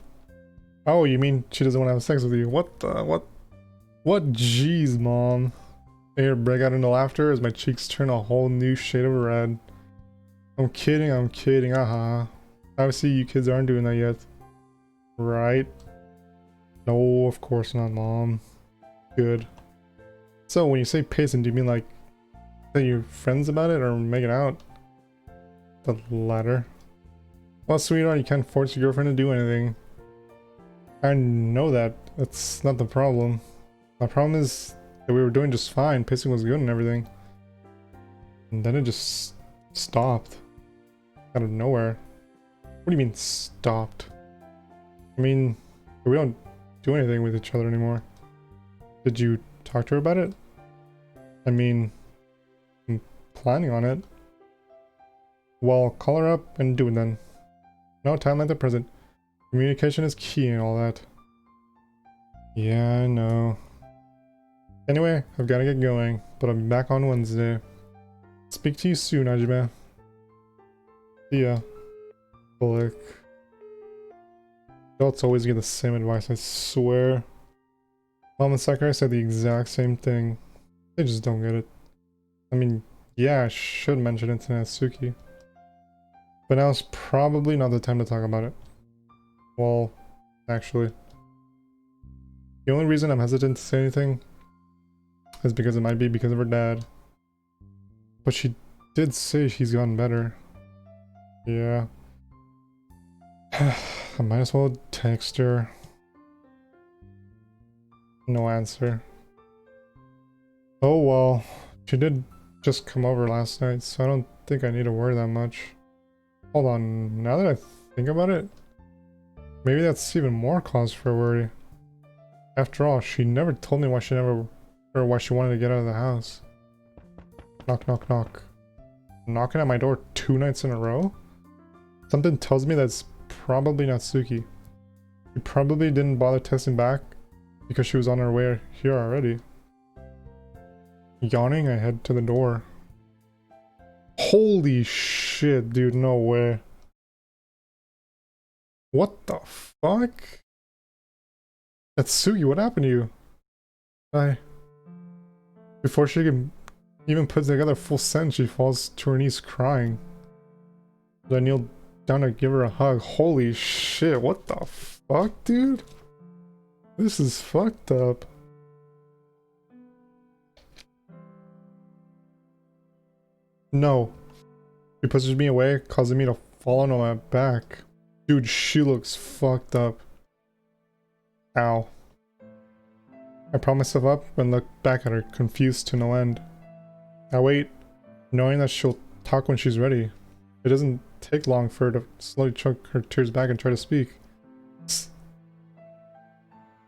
Oh, you mean she doesn't want to have sex with you? What the? What? Jeez, mom. I hear break out into laughter as my cheeks turn a whole new shade of red. I'm kidding, aha. Obviously you kids aren't doing that yet. Right? No, of course not, mom. Good. So when you say pacing, do you mean like that you're friends about it or making out? The latter. Well, sweetheart, you can't force your girlfriend to do anything. I know that. That's not the problem. My problem is that we were doing just fine. Pacing was good and everything. And then it just stopped. Out of nowhere. What do you mean stopped? I mean, we don't do anything with each other anymore. Did you talk to her about it? I mean, I'm planning on it. Well, call her up and do it then. No time like the present. Communication is key and all that. Yeah, I know. Anyway, I've got to get going, but I'll be back on Wednesday. Speak to you soon, Ajime. See ya. Click. Adults always get the same advice, I swear. Mom and Sakurai said the exact same thing. They just don't get it. I mean, yeah, I should mention it to Natsuki. But now is probably not the time to talk about it. Well, actually. The only reason I'm hesitant to say anything is because it might be because of her dad. But she did say she's gotten better. Yeah. I might as well text her. No answer. Oh well. She did just come over last night, so I don't think I need to worry that much. Hold on, now that I think about it, maybe that's even more cause for worry. After all, she never told me why she wanted to get out of the house. Knock, knock, knock. Knocking at my door 2 nights in a row? Something tells me that's probably Natsuki. She probably didn't bother texting back because she was on her way here already. Yawning, I head to the door. Holy shit, dude, no way. What the fuck? Natsuki, what happened to you? Before she can even put together a full sentence, she falls to her knees crying. I kneel down to give her a hug. Holy shit, what the fuck, dude? This is fucked up. No. She pushes me away, causing me to fall on my back. Dude, she looks fucked up. Ow. I prop myself up and look back at her, confused to no end. I wait, knowing that she'll talk when she's ready. It doesn't take long for her to slowly choke her tears back and try to speak.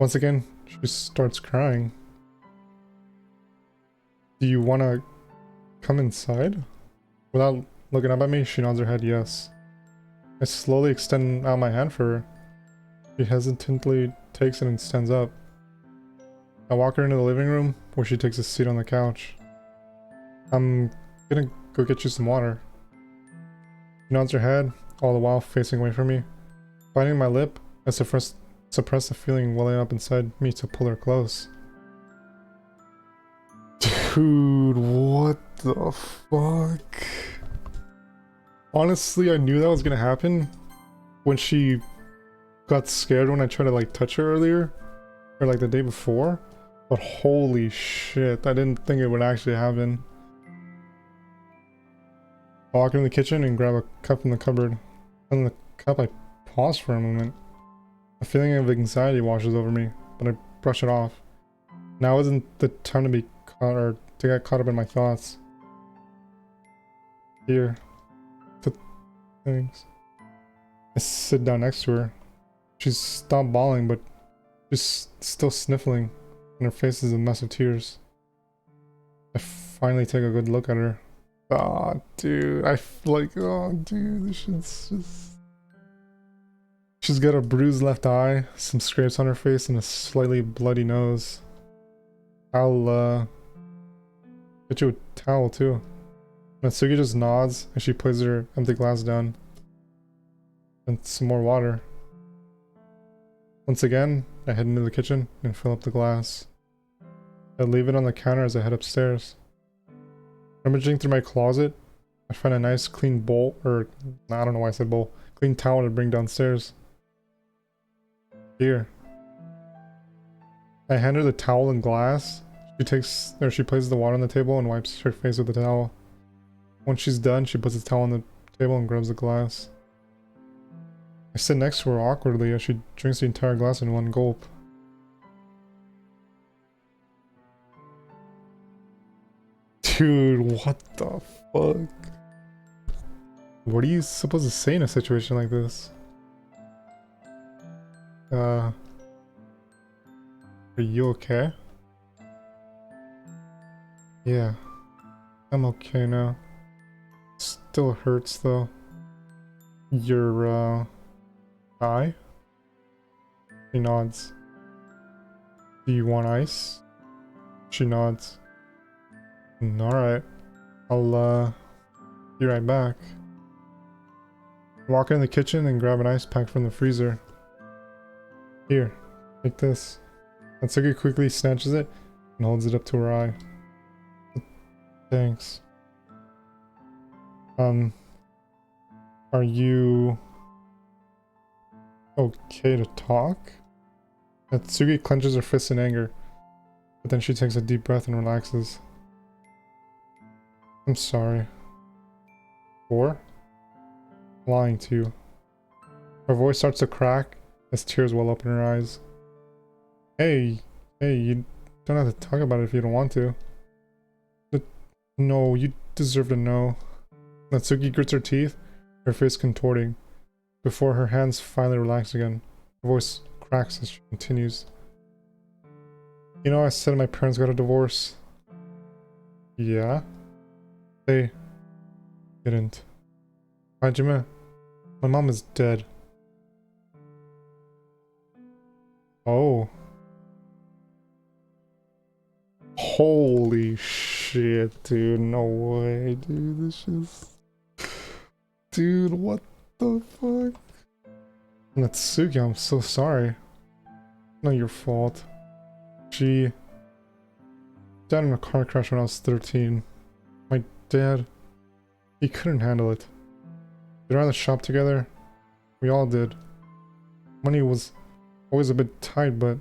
Once again, she starts crying. Do you want to come inside? Without looking up at me, she nods her head yes. I slowly extend out my hand for her. She hesitantly takes it and stands up. I walk her into the living room, where she takes a seat on the couch. I'm gonna go get you some water. She nods her head, all the while facing away from me. Biting my lip, I suppress the feeling welling up inside me to pull her close. Dude, what the fuck? Honestly, I knew that was gonna happen when she got scared when I tried to like touch her earlier, or like the day before. But holy shit, I didn't think it would actually happen. I walk into the kitchen and grab a cup from the cupboard. On the cup, I pause for a moment. A feeling of anxiety washes over me, but I brush it off. Now isn't the time to be caught or to get caught up in my thoughts. Here. Thanks. I sit down next to her. She's stopped bawling, but she's still sniffling, and her face is a mess of tears. I finally take a good look at her, Ah, dude, like, oh, dude, this shit's just. She's got a bruised left eye, some scrapes on her face, and a slightly bloody nose. I'll, get you a towel, too. Natsuki just nods as she places her empty glass down. And some more water. Once again, I head into the kitchen and fill up the glass. I leave it on the counter as I head upstairs. Rummaging through my closet, I find a nice clean bowl, or I don't know why I said bowl, clean towel to bring downstairs. Here. I hand her the towel and glass. She places the water on the table and wipes her face with the towel. Once she's done, she puts the towel on the table and grabs the glass. I sit next to her awkwardly as she drinks the entire glass in one gulp. Dude, what the fuck? What are you supposed to say in a situation like this? Are you okay? Yeah, I'm okay now. Still hurts though. Your, eye? She nods. Do you want ice? She nods. Alright. I'll, be right back. Walk in the kitchen and grab an ice pack from the freezer. Here, take this. Natsuki quickly snatches it and holds it up to her eye. Thanks. Are you okay to talk? Natsuki clenches her fists in anger, but then she takes a deep breath and relaxes. I'm sorry. For? Lying to you. Her voice starts to crack as tears well up in her eyes. Hey, you don't have to talk about it if you don't want to. But no, you deserve to know. Natsuki grits her teeth, her face contorting, before her hands finally relax again. Her voice cracks as she continues. You know, I said my parents got a divorce. Yeah? They didn't. Hajime, my mom is dead. Oh. Holy shit, dude. No way, dude. This is... Dude, what the fuck? Natsuki, I'm so sorry. Not your fault. She died in a car crash when I was 13. My dad, he couldn't handle it. We ran the shop together. We all did. Money was always a bit tight, but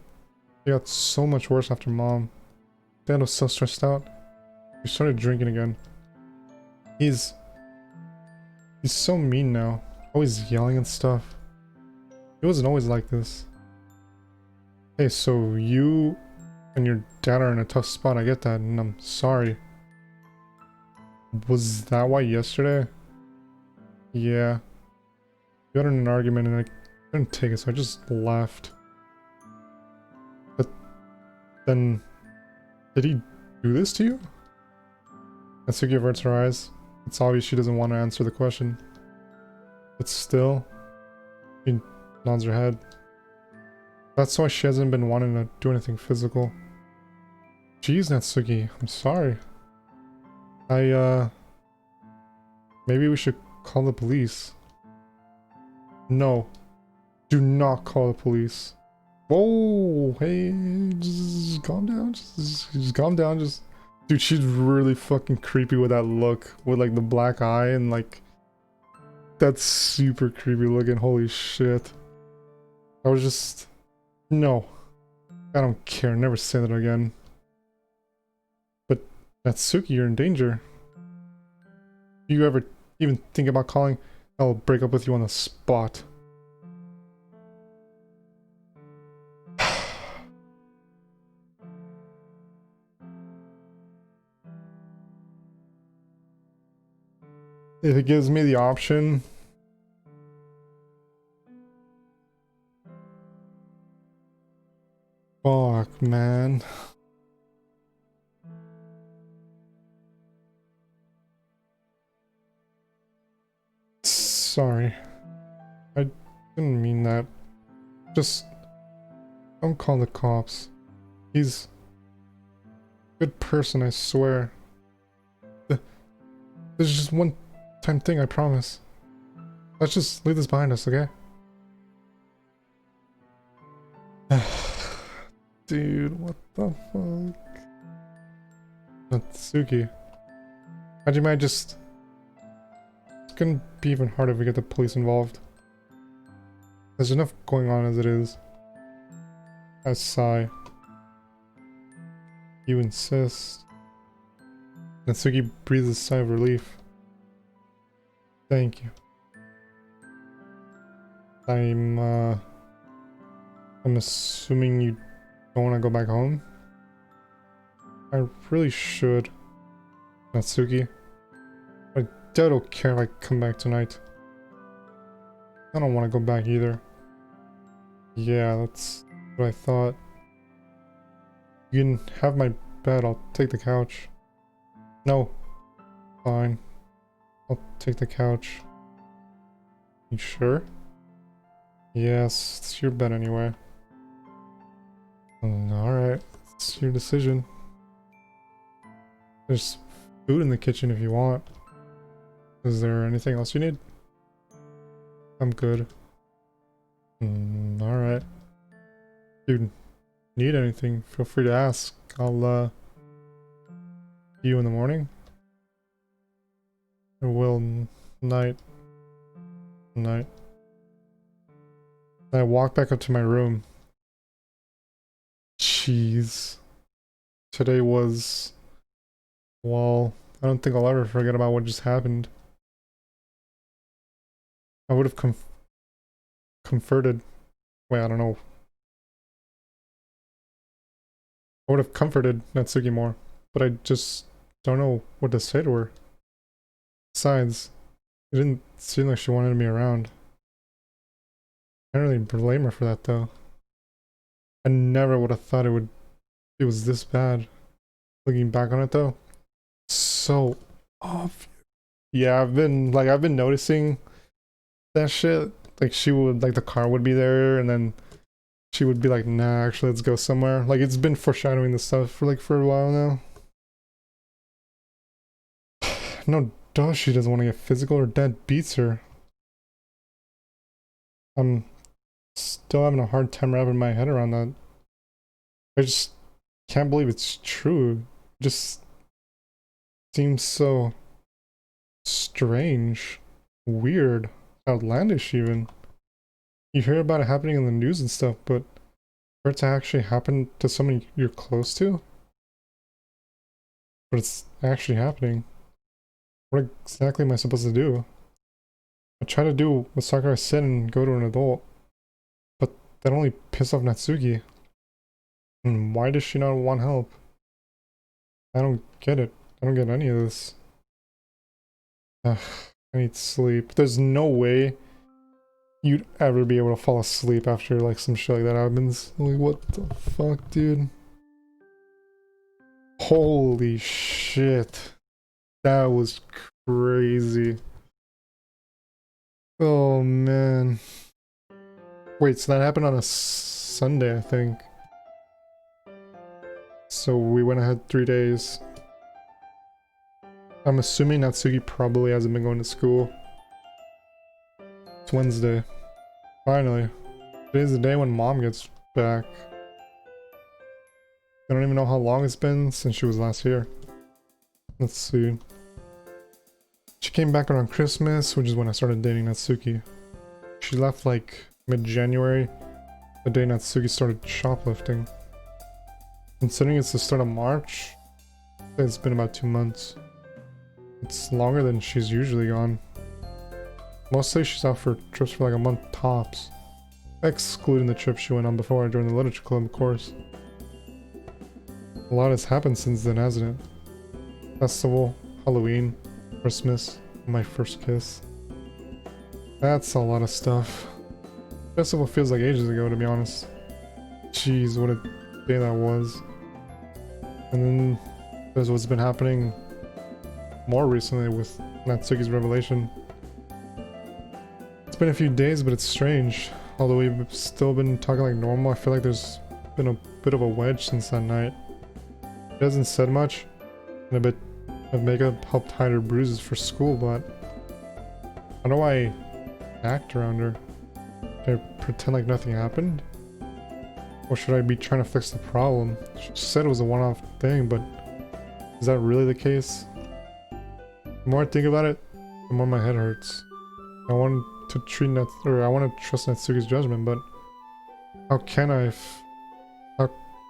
it got so much worse after mom. Dad was so stressed out. He started drinking again. He's so mean now. Always yelling and stuff. He wasn't always like this. Hey, so you and your dad are in a tough spot, I get that, and I'm sorry. Was that why yesterday? Yeah. We got in an argument and I couldn't take it, so I just left. But then, did he do this to you? Natsuki averts her eyes. It's obvious she doesn't want to answer the question. But still, she nods her head. That's why she hasn't been wanting to do anything physical. Jeez, Natsuki, I'm sorry. Maybe we should call the police. No. Do not call the police. Whoa, hey, just calm down. Just calm down. Dude, she's really fucking creepy with that look. With like the black eye and like... That's super creepy looking. Holy shit. I was just... No. I don't care. Never say that again. But Natsuki, you're in danger. If you ever even think about calling, I'll break up with you on the spot. If it gives me the option... Fuck, man. sorry. I didn't mean that. Just don't call the cops. He's a good person, I swear. This is just one time thing, I promise. Let's just leave this behind us, okay? Dude, what the fuck? Natsuki. How'd you mind just... It's gonna be even harder if we get the police involved. There's enough going on as it is. I sigh. You insist. Natsuki breathes a sigh of relief. Thank you. I'm assuming you don't want to go back home? I really should. Natsuki. I don't care if I come back tonight. I don't want to go back either. Yeah, that's what I thought. You can have my bed, I'll take the couch. No. Fine. I'll take the couch. You sure? Yes, it's your bed anyway. Alright, it's your decision. There's food in the kitchen if you want. Is there anything else you need? I'm good. Alright. If you need anything, feel free to ask. I'll see you in the morning. I will. Night. Night. I walk back up to my room. Jeez. Today was... Well, I don't think I'll ever forget about what just happened. I would have comforted... Wait, I don't know. I would have comforted Natsuki more, but I just don't know what to say to her. Besides, it didn't seem like she wanted me around. I don't really blame her for that though. I never would have thought it was this bad. Looking back on it though, so obvious. Yeah, I've been noticing that shit. Like she would, like the car would be there and then she would be like, nah, actually let's go somewhere. Like it's been foreshadowing this stuff for a while now. No duh, she doesn't want to get physical or Dad beats her. I'm still having a hard time wrapping my head around that. I just can't believe it's true. It just seems so strange, weird, outlandish even. You hear about it happening in the news and stuff, but for it to actually happen to someone you're close to? But it's actually happening. What exactly am I supposed to do? I try to do what Sakura said and go to an adult, but that only pissed off Natsuki. And why does she not want help? I don't get it. I don't get any of this. Ugh, I need sleep. There's no way you'd ever be able to fall asleep after like some shit like that happens. Like what the fuck, dude? Holy shit. That was crazy. Oh man. Wait, so that happened on a Sunday, I think. So we went ahead 3 days. I'm assuming Natsuki probably hasn't been going to school. It's Wednesday. Finally. Today's the day when Mom gets back. I don't even know how long it's been since she was last here. Let's see. She came back around Christmas, which is when I started dating Natsuki. She left like mid-January, the day Natsuki started shoplifting. Considering it's the start of March, it's been about 2 months. It's longer than she's usually gone. Mostly she's out for trips for like a month tops. Excluding the trip she went on before I joined the literature club, of course. A lot has happened since then, hasn't it? Festival, Halloween, Christmas, my first kiss. That's a lot of stuff. Festival feels like ages ago, to be honest. Jeez, what a day that was. And then there's what's been happening more recently with Natsuki's revelation. been a few days, but it's strange. Although we've still been talking like normal, I feel like there's been a bit of a wedge since that night. She hasn't said much, and a bit of makeup helped hide her bruises for school, but how do I act around her? Do I pretend like nothing happened? Or should I be trying to fix the problem? She said it was a one-off thing, but is that really the case? The more I think about it, the more my head hurts. I want to I want to trust Natsuki's judgment, but how can I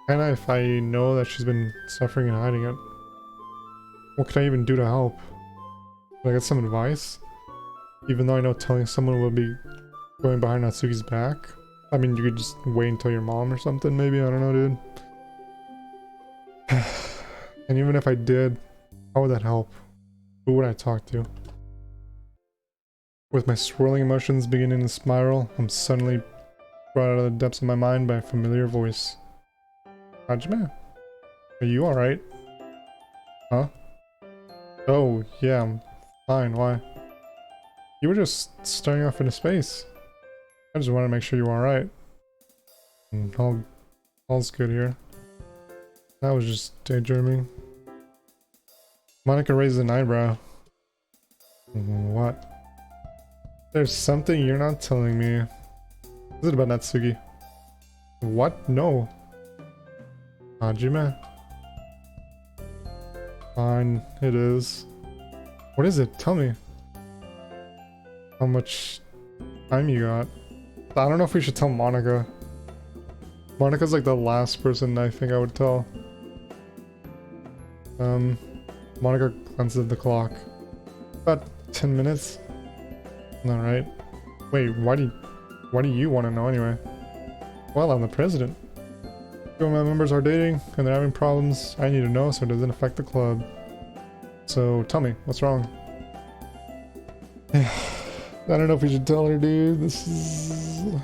if I know that she's been suffering and hiding it? What could I even do to help? Can I get some advice? Even though I know telling someone would be going behind Natsuki's back. I mean, you could just wait until your mom or something, maybe. I don't know, dude. And even if I did, how would that help? Who would I talk to? With my swirling emotions beginning to spiral, I'm suddenly brought out of the depths of my mind by a familiar voice. Hajime? Are you alright? Huh? Oh, yeah, I'm fine. Why? You were just staring off into space. I just wanted to make sure you were alright. All's good here. That was just daydreaming. Monica raised an eyebrow. What? There's something you're not telling me. Is it about Natsuki? What? No. Hajime? Fine, it is. What is it? Tell me. How much time you got? I don't know if we should tell Monica. Monica's like the last person I think I would tell. Monica glances at the clock. About 10 minutes. Alright. Wait, why do you want to know anyway? Well, I'm the president. Two of my members are dating and they're having problems. I need to know so it doesn't affect the club. So tell me, what's wrong? I don't know if we should tell her, dude. This is...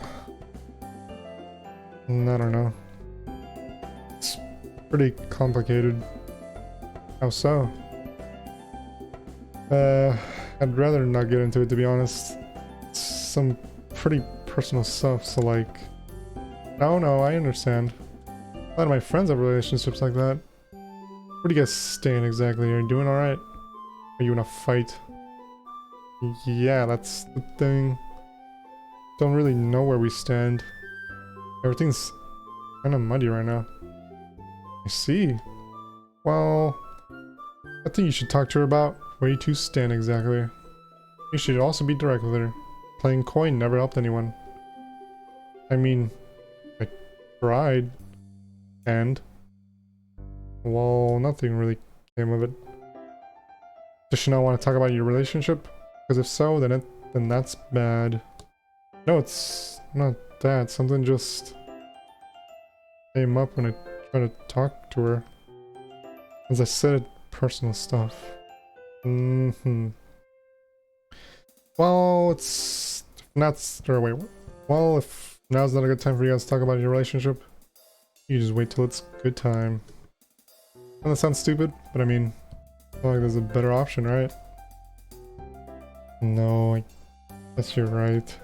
I don't know. It's pretty complicated. How so? I'd rather not get into it, to be honest. It's some pretty personal stuff, so like... No, I understand. A lot of my friends have relationships like that. Where do you guys stand exactly? Are you doing alright? Are you in a fight? Yeah, that's the thing. Don't really know where we stand. Everything's kind of muddy right now. I see. Well, I think you should talk to her about where you two stand exactly. You should also be direct with her. Playing coy never helped anyone. I mean, I tried. And? Well, nothing really came of it. Does she not want to talk about your relationship? Because if so, then that's bad. No, it's not that. Something just came up when I tried to talk to her. As I said, personal stuff. Well, it's not. Or wait. Well, if now's not a good time for you guys to talk about your relationship, you just wait till it's good time. And that sounds stupid, but I mean, I feel like there's a better option, right? No, I guess you're right.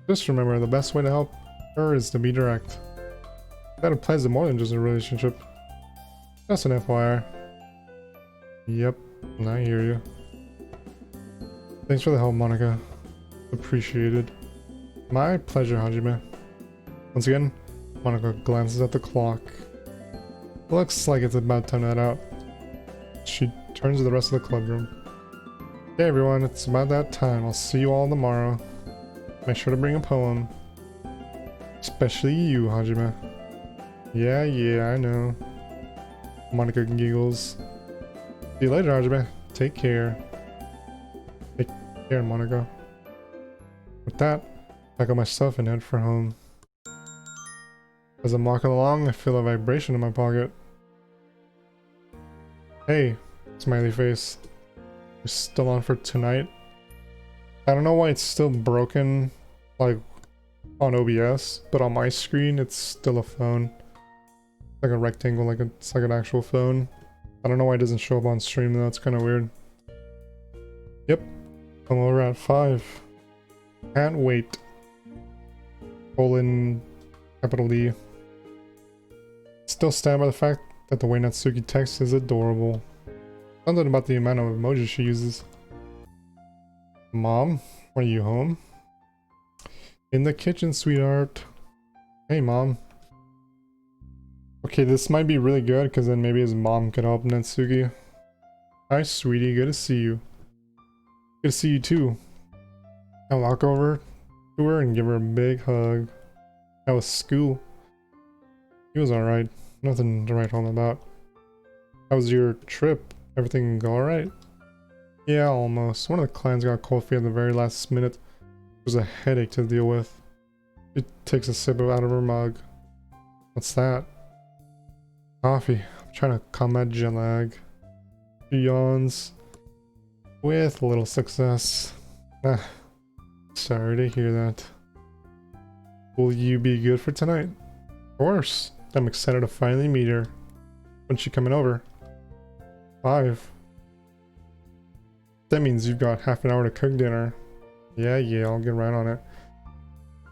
Just remember, the best way to help her is to be direct. That applies to more than just a relationship. Just an FYI. Yep, I hear you. Thanks for the help, Monica. Appreciated. My pleasure, Hajime. Once again, Monica glances at the clock. Looks like it's about time to head out. She turns to the rest of the club room. Okay everyone, it's about that time. I'll see you all tomorrow. Make sure to bring a poem. Especially you, Hajime. Yeah, I know. Monica giggles. See you later, Hajime. Take care. Take care, Monica. With that, pack up my stuff and head for home. As I'm walking along, I feel a vibration in my pocket. Hey, smiley face. You're still on for tonight? I don't know why it's still broken, like, on OBS, but on my screen, it's still a phone. Like a rectangle, like it's like an actual phone. I don't know why it doesn't show up on stream though, it's kind of weird. Yep, I'm over at 5. Can't wait. Colon, capital D. Still stand by the fact that the way Natsuki texts is adorable. Something about the amount of emojis she uses. Mom, are you home? In the kitchen, sweetheart. Hey, Mom. Okay, this might be really good because then maybe his mom could help Natsuki. Hi, sweetie. Good to see you. Good to see you too. I'll walk over to her and give her a big hug. How was school? He was alright. Nothing to write home about. How was your trip? Everything alright? Yeah, almost. One of the clients got cold feet at the very last minute. It was a headache to deal with. She takes a sip out of her mug. What's that? Coffee. I'm trying to combat jet lag. She yawns. With little success. Sorry to hear that. Will you be good for tonight? Of course. I'm excited to finally meet her. When's she coming over? 5. That means you've got half an hour to cook dinner. Yeah, I'll get right on it.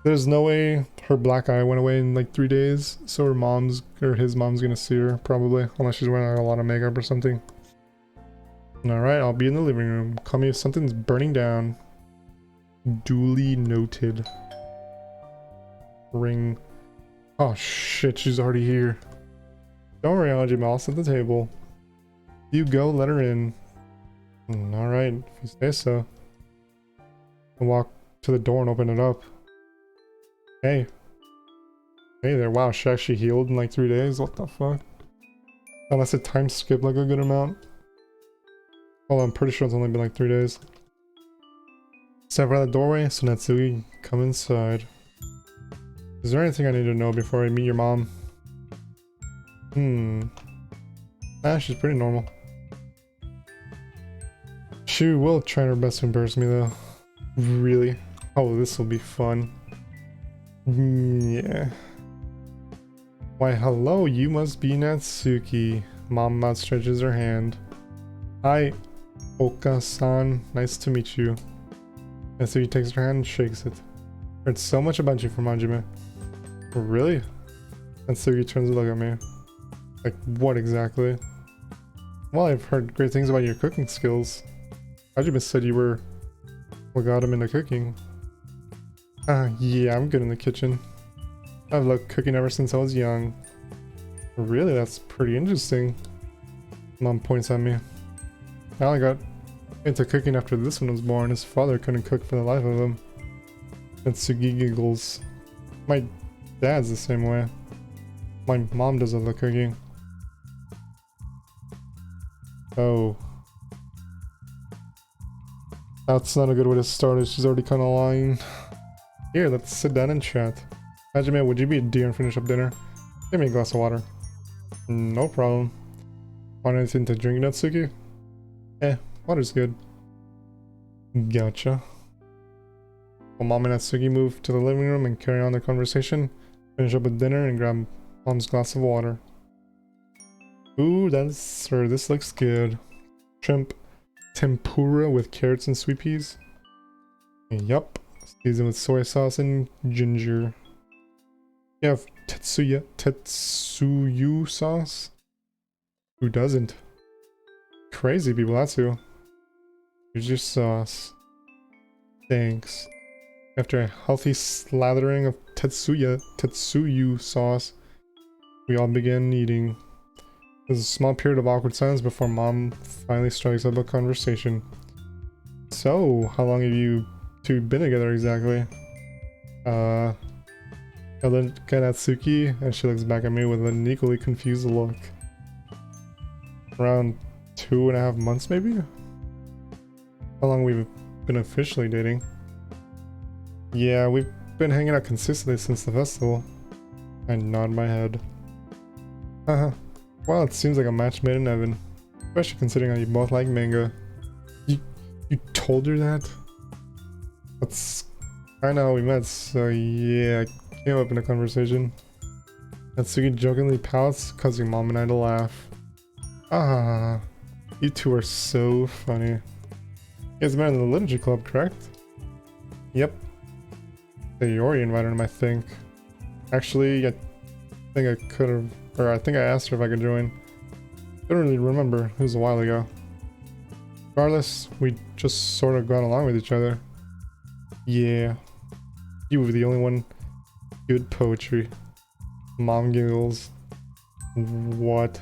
There's no way her black eye went away in like 3 days, so her mom's, or his mom's gonna see her, probably. Unless she's wearing like, a lot of makeup or something. Alright, I'll be in the living room. Call me if something's burning down. Duly noted. Ring. Oh shit, she's already here. Don't worry, Algie, I'll set the table. You go, let her in. Alright, if you say so. I'll walk to the door and open it up. Hey. Hey there, wow, she actually healed in like 3 days? What the fuck? Unless it time skipped like a good amount. Well, I'm pretty sure it's only been like 3 days. Step out of the doorway, so Natsuki, come inside. Is there anything I need to know before I meet your mom? She's pretty normal. She will try her best to embarrass me though. Really? Oh, this will be fun. Yeah. Why, hello, you must be Natsuki. Mom outstretches her hand. Hi, Oka-san. Nice to meet you. Natsuki takes her hand and shakes it. Heard so much about you from Hajime. Really? Natsuki turns to look at me. Like, what exactly? Well, I've heard great things about your cooking skills. Hajime said you were what got him into cooking. Yeah, I'm good in the kitchen. I've loved cooking ever since I was young. Really? That's pretty interesting. Mom points at me. I only got into cooking after this one was born. His father couldn't cook for the life of him. Natsuki giggles. My dad's the same way. My mom does all the cooking. Oh. That's not a good way to start it. She's already kind of lying. Here, let's sit down and chat. Hajime, would you be a dear and finish up dinner? Give me a glass of water. No problem. Want anything to drink, Natsuki? Water's good. Gotcha. Well, Mom and Natsuki move to the living room and carry on their conversation, finish up with dinner, and grab Mom's glass of water. Ooh, this looks good. Shrimp tempura with carrots and sweet peas. Yup. Seasoned with soy sauce and ginger. You have tetsuyu sauce? Who doesn't? Crazy people, that's who. Here's your sauce. Thanks. After a healthy slathering of tetsuyu sauce, we all begin eating. There's a small period of awkward silence before Mom finally strikes up a conversation. So, how long have you two been together exactly? I look at Natsuki and she looks back at me with an equally confused look. Around 2.5 months maybe? How long we've been officially dating? Yeah, we've been hanging out consistently since the festival. I nod my head. Well, it seems like a match made in heaven. Especially considering how you both like manga. You told her that? That's kinda how we met, so yeah, I came up in a conversation. Natsuki jokingly pouts, causing Mom and I to laugh. You two are so funny. You guys met in the literature club, correct? Yep. Sayori invited him, I think. Actually, I think I could have, or I think I asked her if I could join. I don't really remember. It was a while ago. Regardless, we just sort of got along with each other. Yeah. You were the only one. Good poetry. Mom giggles. What?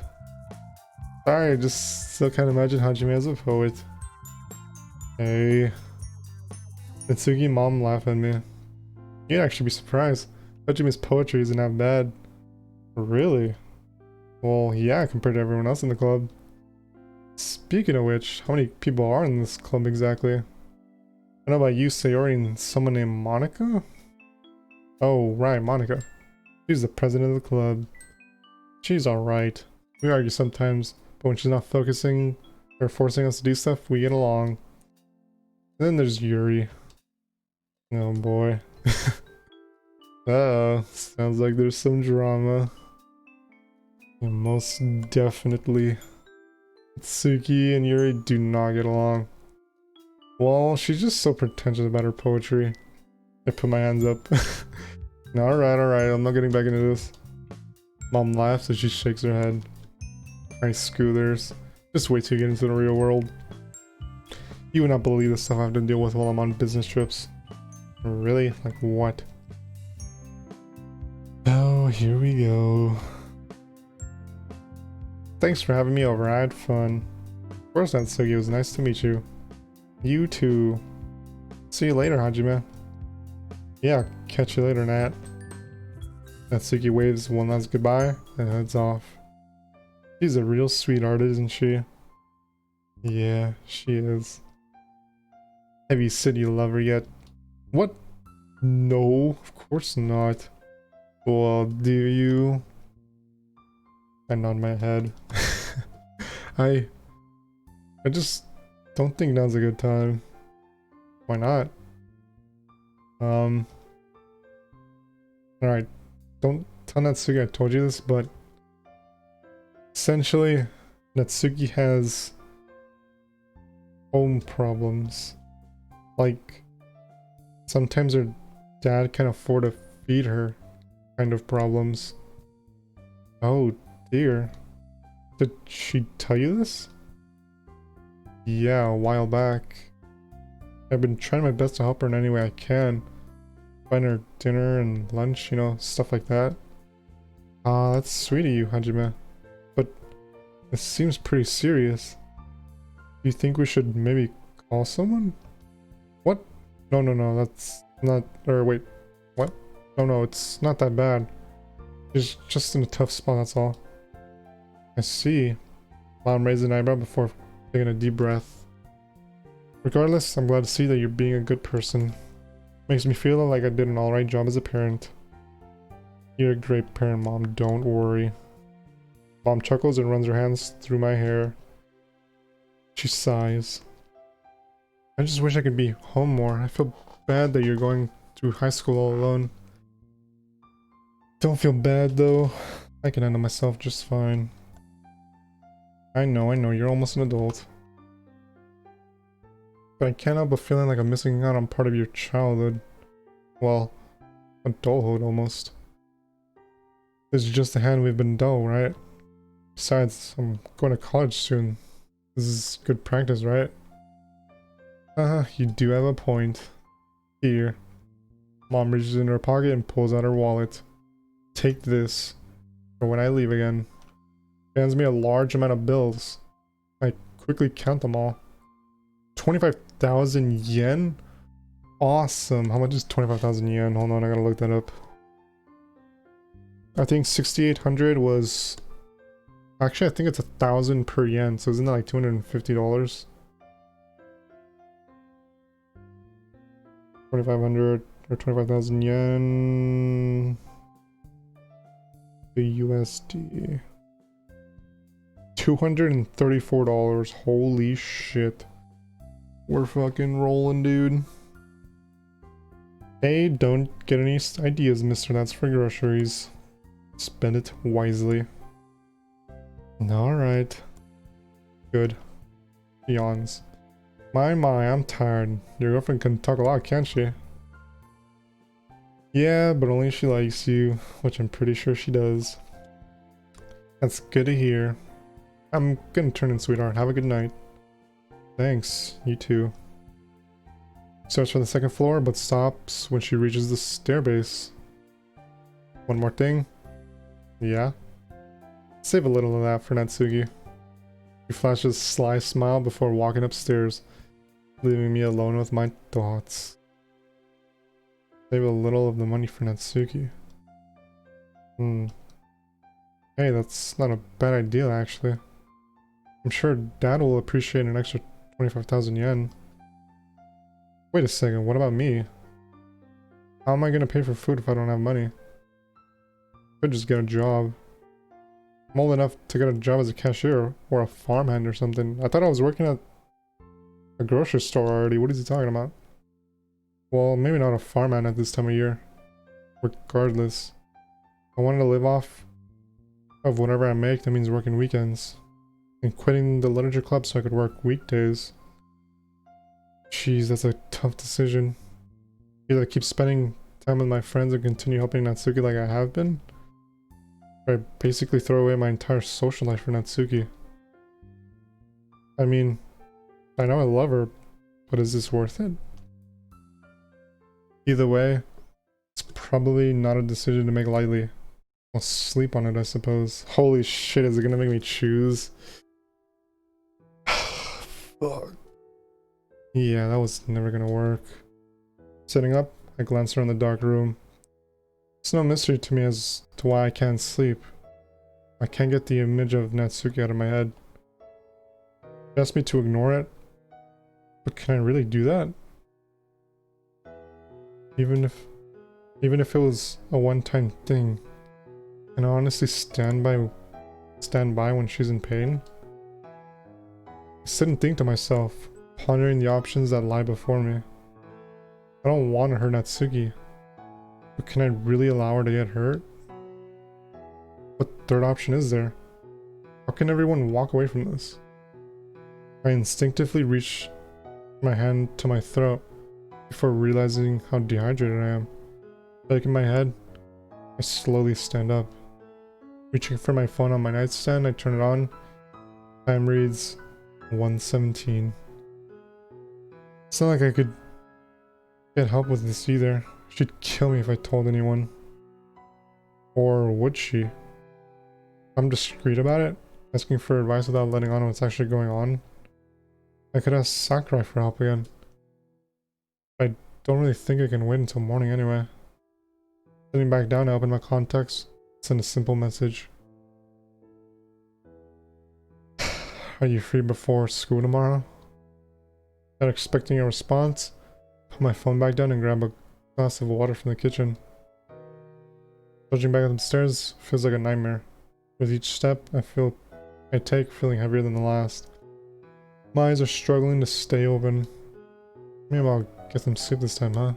Sorry, I just still can't imagine Hajime as a poet. Hey. Mitsuki, mom laughed at me. You'd actually be surprised. Hajime's poetry isn't that bad. Really? Well, yeah, compared to everyone else in the club. Speaking of which, how many people are in this club exactly? I know about you, Sayori, and someone named Monica? Oh, right, Monica. She's the president of the club. She's alright. We argue sometimes, but when she's not focusing or forcing us to do stuff, we get along. And then there's Yuri. Oh boy. Uh-oh, sounds like there's some drama. Yeah, most definitely. Tsuki and Yuri do not get along. Well, she's just so pretentious about her poetry. I put my hands up. No, alright, I'm not getting back into this. Mom laughs as she shakes her head. Alright, schoolers. Just wait till you get into the real world. You would not believe the stuff I have to deal with while I'm on business trips. Really? Like what? Oh, here we go. Thanks for having me over, I had fun. Of course, Natsuki, it was nice to meet you. You too. See you later, Hajime. Yeah, catch you later, Nat. Natsuki waves one last goodbye and heads off. She's a real sweetheart, isn't she? Yeah, she is. Have you said you love her yet? What? No, of course not. Well, do you? I nod my head. I just don't think now's a good time. Why not? Alright. Don't tell Natsuki I told you this, but essentially Natsuki has home problems. Like sometimes her dad can't afford to feed her kind of problems. Oh dear. Did she tell you this? Yeah, a while back. I've been trying my best to help her in any way I can. Find her dinner and lunch, you know, stuff like that. Ah, that's sweet of you, Hajime. But this seems pretty serious. Do you think we should maybe call someone? What? No, that's not... Or wait, what? No, it's not that bad. She's just in a tough spot, that's all. I see. Mom raised an eyebrow before taking a deep breath. Regardless, I'm glad to see that you're being a good person. Makes me feel like I did an alright job as a parent. You're a great parent, Mom, don't worry. Mom chuckles and runs her hands through my hair. She sighs. I just wish I could be home more. I feel bad that you're going through high school all alone. Don't feel bad though. I can handle myself just fine. I know, you're almost an adult. But I can't help but feeling like I'm missing out on part of your childhood. Well, adulthood almost. This is just the hand we've been dealt, right? Besides, I'm going to college soon. This is good practice, right? You do have a point. Here. Mom reaches into her pocket and pulls out her wallet. Take this for when I leave again. Hands me a large amount of bills. I quickly count them all. 25,000 yen? Awesome. How much is 25,000 yen? Hold on, I gotta look that up. I think 6,800 was... Actually, I think it's 1,000 per yen, so isn't that like $250? 2,500 or 25,000 yen... The USD... $234. Holy shit. We're fucking rolling, dude. Hey, don't get any ideas, mister. That's for groceries. Spend it wisely. Alright. Good. Yawns. My, I'm tired. Your girlfriend can talk a lot, can't she? Yeah, but only if she likes you, which I'm pretty sure she does. That's good to hear. I'm gonna turn in, sweetheart. Have a good night. Thanks. You too. Starts from the second floor, but stops when she reaches the stair base. One more thing. Yeah. Save a little of that for Natsuki. She flashes a sly smile before walking upstairs, leaving me alone with my thoughts. Save a little of the money for Natsuki. Hey, that's not a bad idea, actually. I'm sure Dad will appreciate an extra 25,000 yen. Wait a second, what about me? How am I gonna pay for food if I don't have money? Could just get a job. I'm old enough to get a job as a cashier or a farmhand or something. I thought I was working at a grocery store already. What is he talking about? Well, maybe not a farmhand at this time of year. Regardless, I wanted to live off of whatever I make. That means working weekends and quitting the literature club so I could work weekdays. Jeez, that's a tough decision. Either keep spending time with my friends and continue helping Natsuki like I have been, or I basically throw away my entire social life for Natsuki. I mean, I know I love her, but is this worth it? Either way, it's probably not a decision to make lightly. I'll sleep on it, I suppose. Holy shit, is it gonna make me choose? Fuck. Yeah, that was never gonna work. Sitting up, I glanced around the dark room. It's no mystery to me as to why I can't sleep. I can't get the image of Natsuki out of my head. She asked me to ignore it, but can I really do that? Even if it was a one-time thing, can I honestly stand by when she's in pain? I sit and think to myself, pondering the options that lie before me. I don't want to hurt Natsuki, but can I really allow her to get hurt? What third option is there? How can everyone walk away from this? I instinctively reach my hand to my throat before realizing how dehydrated I am. Shaking my head, I slowly stand up. Reaching for my phone on my nightstand, I turn it on. Time reads 1:17. It's not like I could get help with this either. She'd kill me if I told anyone. Or would she? I'm discreet about it, asking for advice without letting on what's actually going on. I could ask Sakurai for help again. I don't really think I can wait until morning anyway. Sitting back down, I open my contacts, send a simple message. Are you free before school tomorrow? Not expecting a response, put my phone back down and grab a glass of water from the kitchen. Trudging back upstairs feels like a nightmare. With each step I take feeling heavier than the last. My eyes are struggling to stay open. Maybe I'll get some sleep this time, huh?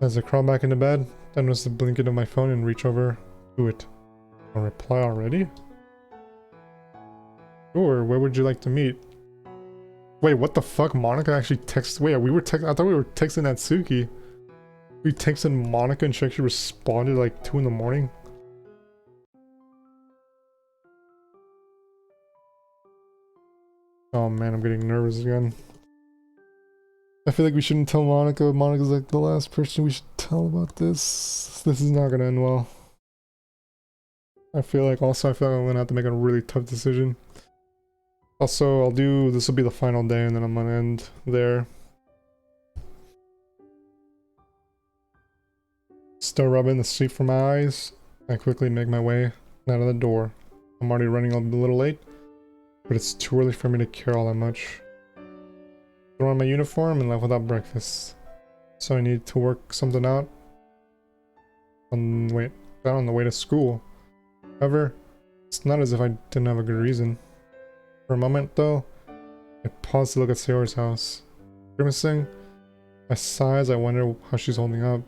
As I crawl back into bed, I notice the blinking of my phone and reach over to it. A reply already? Sure, where would you like to meet? Wait, what the fuck? Monica actually texted. Wait, I thought we were texting Natsuki. We texted Monica and she actually responded like 2 in the morning. Oh man, I'm getting nervous again. I feel like we shouldn't tell Monica. Monica's like the last person we should tell about this. This is not gonna end well. I feel like I'm gonna have to make a really tough decision. Also, this will be the final day and then I'm gonna end there. Still rubbing the sleep from my eyes, I quickly make my way out of the door. I'm already running a little late, but it's too early for me to care all that much. Throw on my uniform and left without breakfast. So I need to work something out on the way to school. However, it's not as if I didn't have a good reason. For a moment though, I paused to look at Sayori's house. Grimacing, I sigh as I wonder how she's holding up.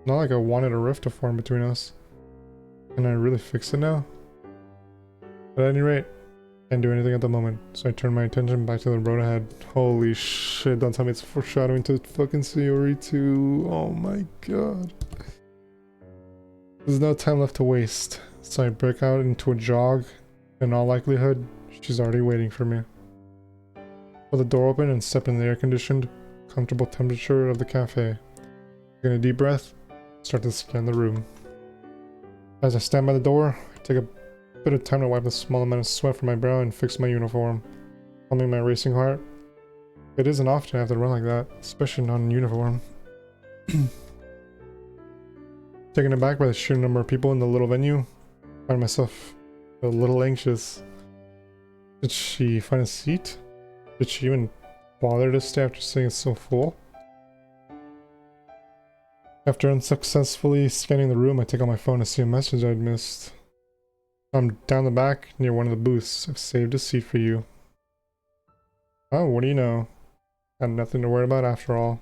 Not like I wanted a rift to form between us. Can I really fix it now? At any rate, Can't do anything at the moment, so I turn my attention back to the road ahead. Holy shit, don't tell me it's foreshadowing to fucking Sayori 2. Oh my god. There's no time left to waste, so I break out into a jog. In all likelihood, she's already waiting for me. Pull the door open and step in the air-conditioned, comfortable temperature of the cafe. Taking a deep breath, start to scan the room. As I stand by the door, I take a bit of time to wipe a small amount of sweat from my brow and fix my uniform, calming my racing heart. It isn't often I have to run like that, especially not in uniform. Taken aback by the sheer number of people in the little venue, I find myself a little anxious. Did she find a seat? Did she even bother to stay after seeing it so full? After unsuccessfully scanning the room, I take out my phone to see a message I'd missed. I'm down the back near one of the booths. I've saved a seat for you. Oh, what do you know? Got nothing to worry about after all.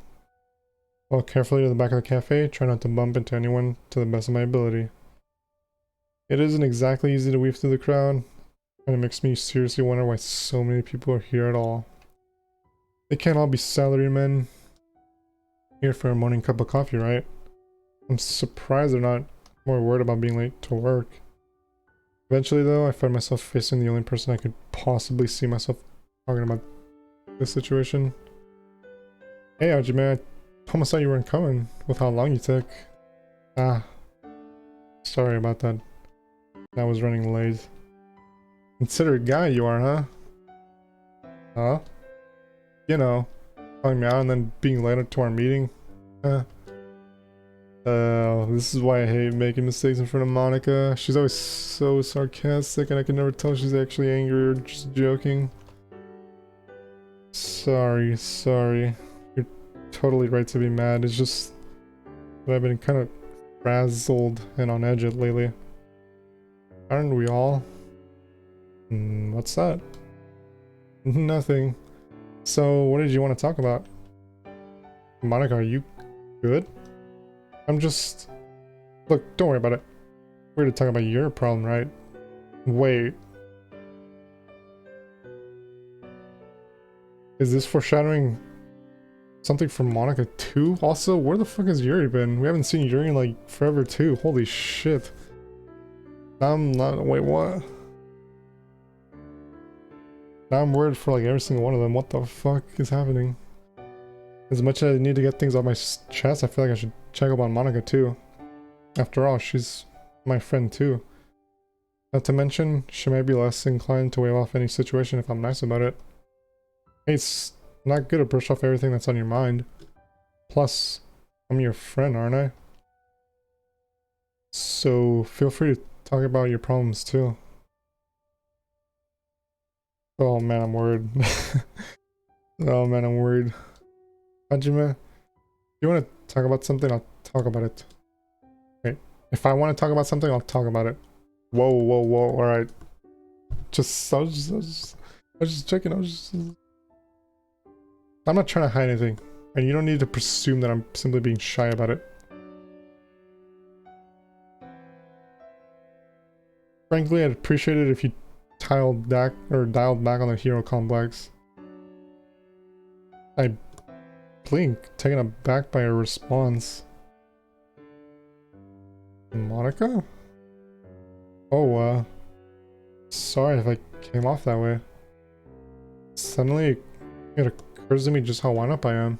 Walk carefully to the back of the cafe, try not to bump into anyone to the best of my ability. It isn't exactly easy to weave through the crowd, and it makes me seriously wonder why so many people are here at all. They can't all be salarymen here for a morning cup of coffee, right? I'm surprised they're not more worried about being late to work. Eventually though, I find myself facing the only person I could possibly see myself talking about this situation. Hey Hajime, I almost thought you weren't coming with how long you took. Ah, sorry about that. I was running late. Considerate guy you are, huh? Huh? You know, calling me out and then being late to our meeting. This is why I hate making mistakes in front of Monica. She's always so sarcastic and I can never tell if she's actually angry or just joking. Sorry. You're totally right to be mad. It's just that I've been kind of frazzled and on edge lately. Aren't we all? What's that? Nothing. So, what did you want to talk about? Monica, are you good? I'm just... Look, don't worry about it. We're here to talk about your problem, right? Wait. Is this foreshadowing something from Monica too? Also, where the fuck has Yuri been? We haven't seen Yuri in like forever too. Holy shit. I'm not... Wait, what? Now I'm worried for like every single one of them. What the fuck is happening? As much as I need to get things off my chest, I feel like I should check up on Monica too. After all, she's my friend too. Not to mention, she might be less inclined to wave off any situation if I'm nice about it. Hey, it's not good to brush off everything that's on your mind. Plus, I'm your friend, aren't I? So, feel free to talk about your problems too. Oh man, I'm worried. Oh man, I'm worried. Hajime, if you want to talk about something, I'll talk about it. Wait, if I want to talk about something, I'll talk about it. Whoa, alright. I was just checking, I'm not trying to hide anything, and you don't need to presume that I'm simply being shy about it. Frankly, I'd appreciate it if you dialed back on the hero complex. I blink, taken aback by her response. Monica? Oh, sorry if I came off that way. Suddenly, it occurs to me just how wound up I am.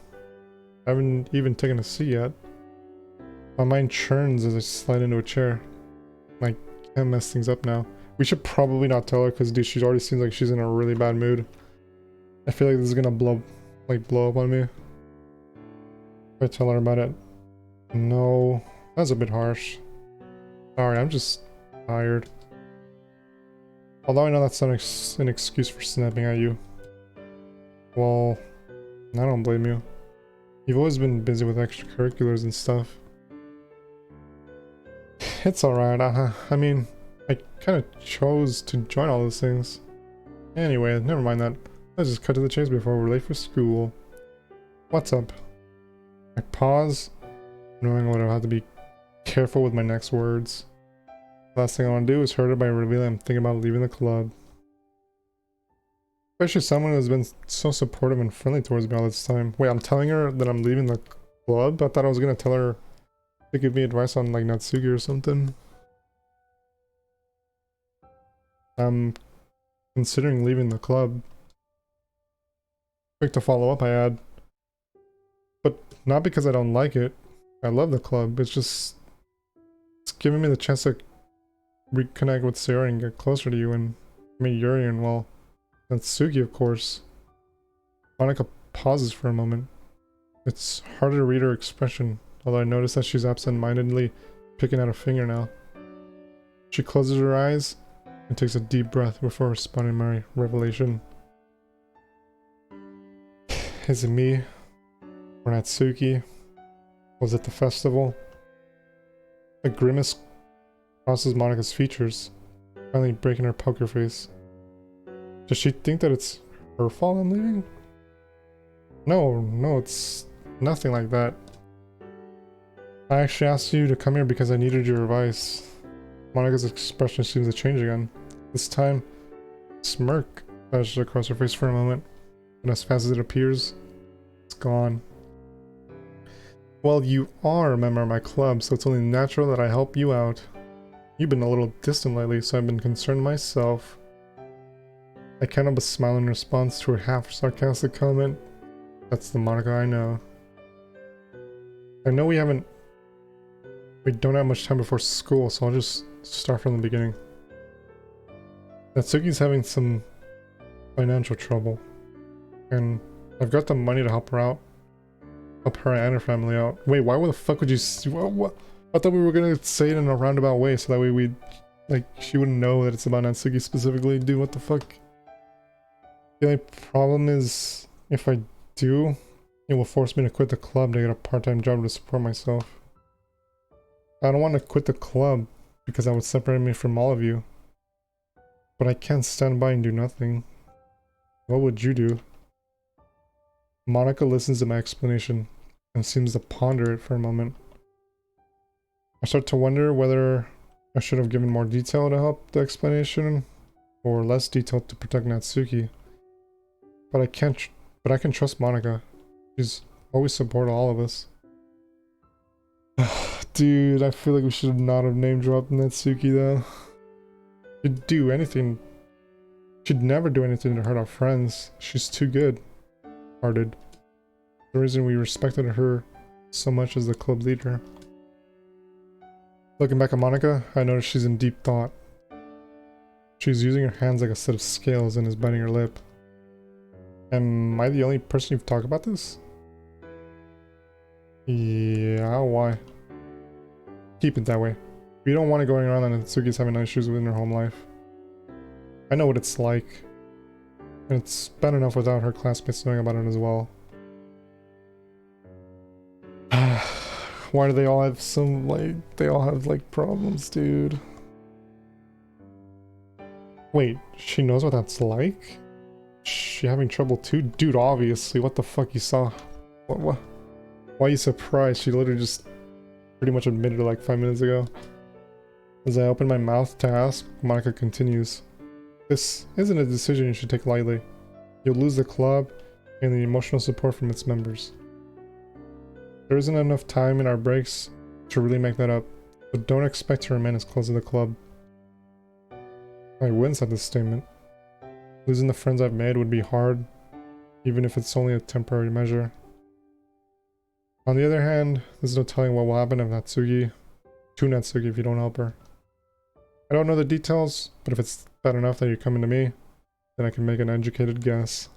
I haven't even taken a seat yet. My mind churns as I slide into a chair. I can't mess things up now. We should probably not tell her because dude, she already seems like she's in a really bad mood. I feel like this is gonna blow up on me. If I tell her about it. No, that's a bit harsh. Sorry, I'm just tired. Although I know that's not an excuse for snapping at you. Well, I don't blame you. You've always been busy with extracurriculars and stuff. It's alright, I mean, I kind of chose to join all those things. Anyway, never mind that. Let's just cut to the chase before we're late for school. What's up? I pause, knowing what I'll have to be careful with my next words. The last thing I want to do is hurt her by revealing I'm thinking about leaving the club. Especially someone who's been so supportive and friendly towards me all this time. Wait, I'm telling her that I'm leaving the club? I thought I was gonna tell her to give me advice on like Natsuki or something. I'm considering leaving the club. Quick to follow up, I add. But not because I don't like it. I love the club. It's giving me the chance to reconnect with Sayori and get closer to you and meet Yuri and, well, Natsuki, of course. Monica pauses for a moment. It's harder to read her expression, although I notice that she's absent-mindedly picking at a fingernail. She closes her eyes and takes a deep breath before responding to my revelation. Is it me? Or Natsuki? Was it the festival? A grimace crosses Monica's features, finally breaking her poker face. Does she think that it's her fault I'm leaving? No, it's nothing like that. I actually asked you to come here because I needed your advice. Monica's expression seems to change again. This time, a smirk flashes across her face for a moment, and as fast as it appears, it's gone. Well, you are a member of my club, so it's only natural that I help you out. You've been a little distant lately, so I've been concerned myself. I can't help but smile in response to her half-sarcastic comment. That's the Monica I know. I know we don't have much time before school, so I'll just start from the beginning. Natsuki's having some financial trouble, and I've got the money to help her out. Help her and her family out. Wait, why the fuck would you... What? I thought we were gonna say it in a roundabout way, so that way we'd... Like, she wouldn't know that it's about Natsuki specifically. Dude, what the fuck? The only problem is, if I do, it will force me to quit the club to get a part-time job to support myself. I don't want to quit the club because that would separate me from all of you. But I can't stand by and do nothing. What would you do? Monica listens to my explanation and seems to ponder it for a moment. I start to wonder whether I should have given more detail to help the explanation or less detail to protect Natsuki. But I can trust Monica. She's always supported all of us. Dude, I feel like we should not have name dropped Natsuki though. She'd do anything. She'd never do anything to hurt our friends. She's too good hearted. The reason we respected her so much as the club leader. Looking back at Monica, I notice she's in deep thought. She's using her hands like a set of scales and is biting her lip. Am I the only person you've talked about this? Yeah, why? Keep it that way. We don't want it going around that Natsuki's having issues within her home life. I know what it's like. And it's bad enough without her classmates knowing about it as well. Why do they all have problems, dude? Wait, she knows what that's like? She having trouble too? Dude, obviously, what the fuck you saw? What? Why are you surprised? She literally just pretty much admitted it like 5 minutes ago. As I open my mouth to ask, Monica continues. This isn't a decision you should take lightly. You'll lose the club and the emotional support from its members. There isn't enough time in our breaks to really make that up, but don't expect to remain as close to the club. I wince at this statement. Losing the friends I've made would be hard, even if it's only a temporary measure. On the other hand, there's no telling what will happen to Natsuki if you don't help her. I don't know the details, but if it's bad enough that you're coming to me, then I can make an educated guess.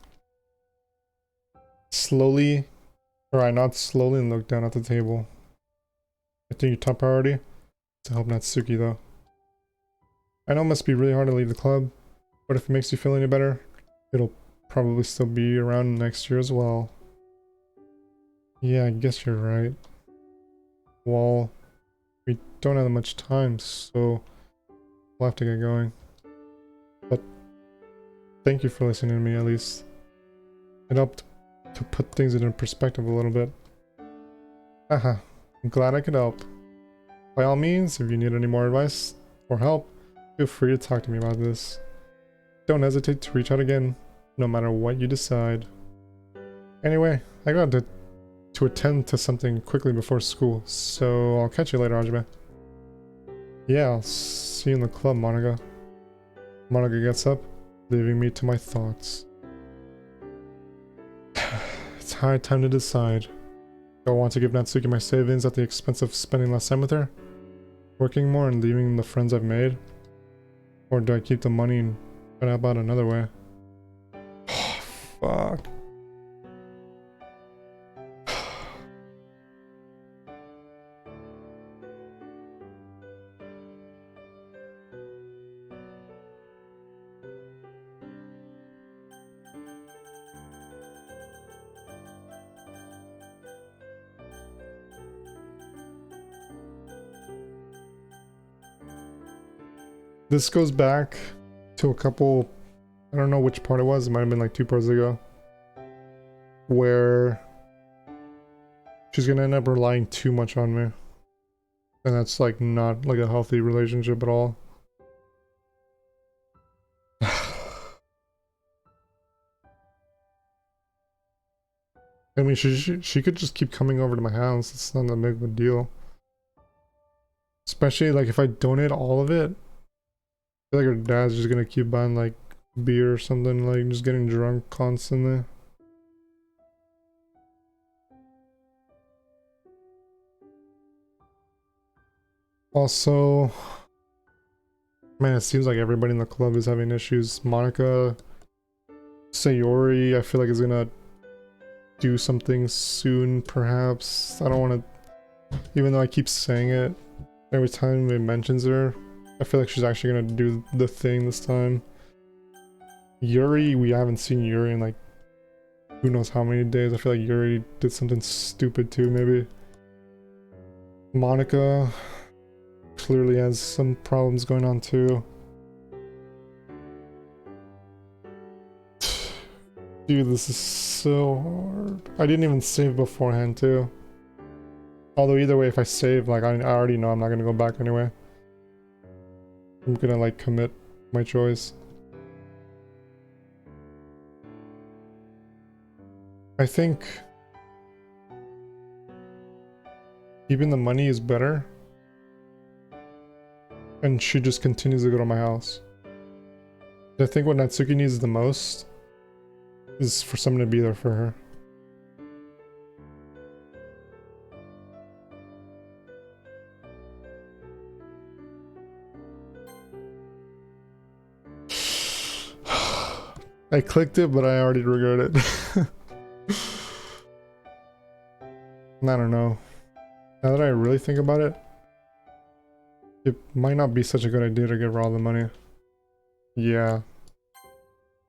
I nod slowly and look down at the table. I think your top priority is to help Natsuki though. I know it must be really hard to leave the club, but if it makes you feel any better, it'll probably still be around next year as well. Yeah, I guess you're right. Well, we don't have that much time, so we'll have to get going. But thank you for listening to me, at least. It helped to put things into perspective a little bit. Haha, I'm glad I could help. By all means, if you need any more advice or help, feel free to talk to me about this. Don't hesitate to reach out again. no matter what you decide. Anyway, I got to attend to something quickly before school, so I'll catch you later, Hajime. Yeah, I'll see you in the club, Monica. Monica gets up, leaving me to my thoughts. It's high time to decide. Do I want to give Natsuki my savings at the expense of spending less time with her? Working more and leaving the friends I've made? Or do I keep the money and try to help out another way? Fuck. This goes back to a couple, I don't know which part it was, it might have been like 2 parts ago, where she's gonna end up relying too much on me. And that's like not like a healthy relationship at all. I mean, she could just keep coming over to my house, it's not that big of a deal. Especially like if I donate all of it, I feel like her dad's just gonna keep buying like beer or something, like just getting drunk constantly. Also, man, it seems like everybody in the club is having issues. Monica, Sayori, I feel like is gonna do something soon, perhaps. I don't want to, even though I keep saying it, every time it mentions her, I feel like she's actually gonna do the thing this time. Yuri, we haven't seen Yuri in like who knows how many days. I feel like Yuri did something stupid too, maybe. Monica clearly has some problems going on too. Dude, this is so hard. I didn't even save beforehand too. Although either way, if I save, like I already know I'm not gonna go back anyway. I'm gonna like commit my choice. I think keeping the money is better. And she just continues to go to my house. I think what Natsuki needs the most is for someone to be there for her. I clicked it, but I already regret it. I don't know. Now that I really think about it, it might not be such a good idea to give her all the money. Yeah.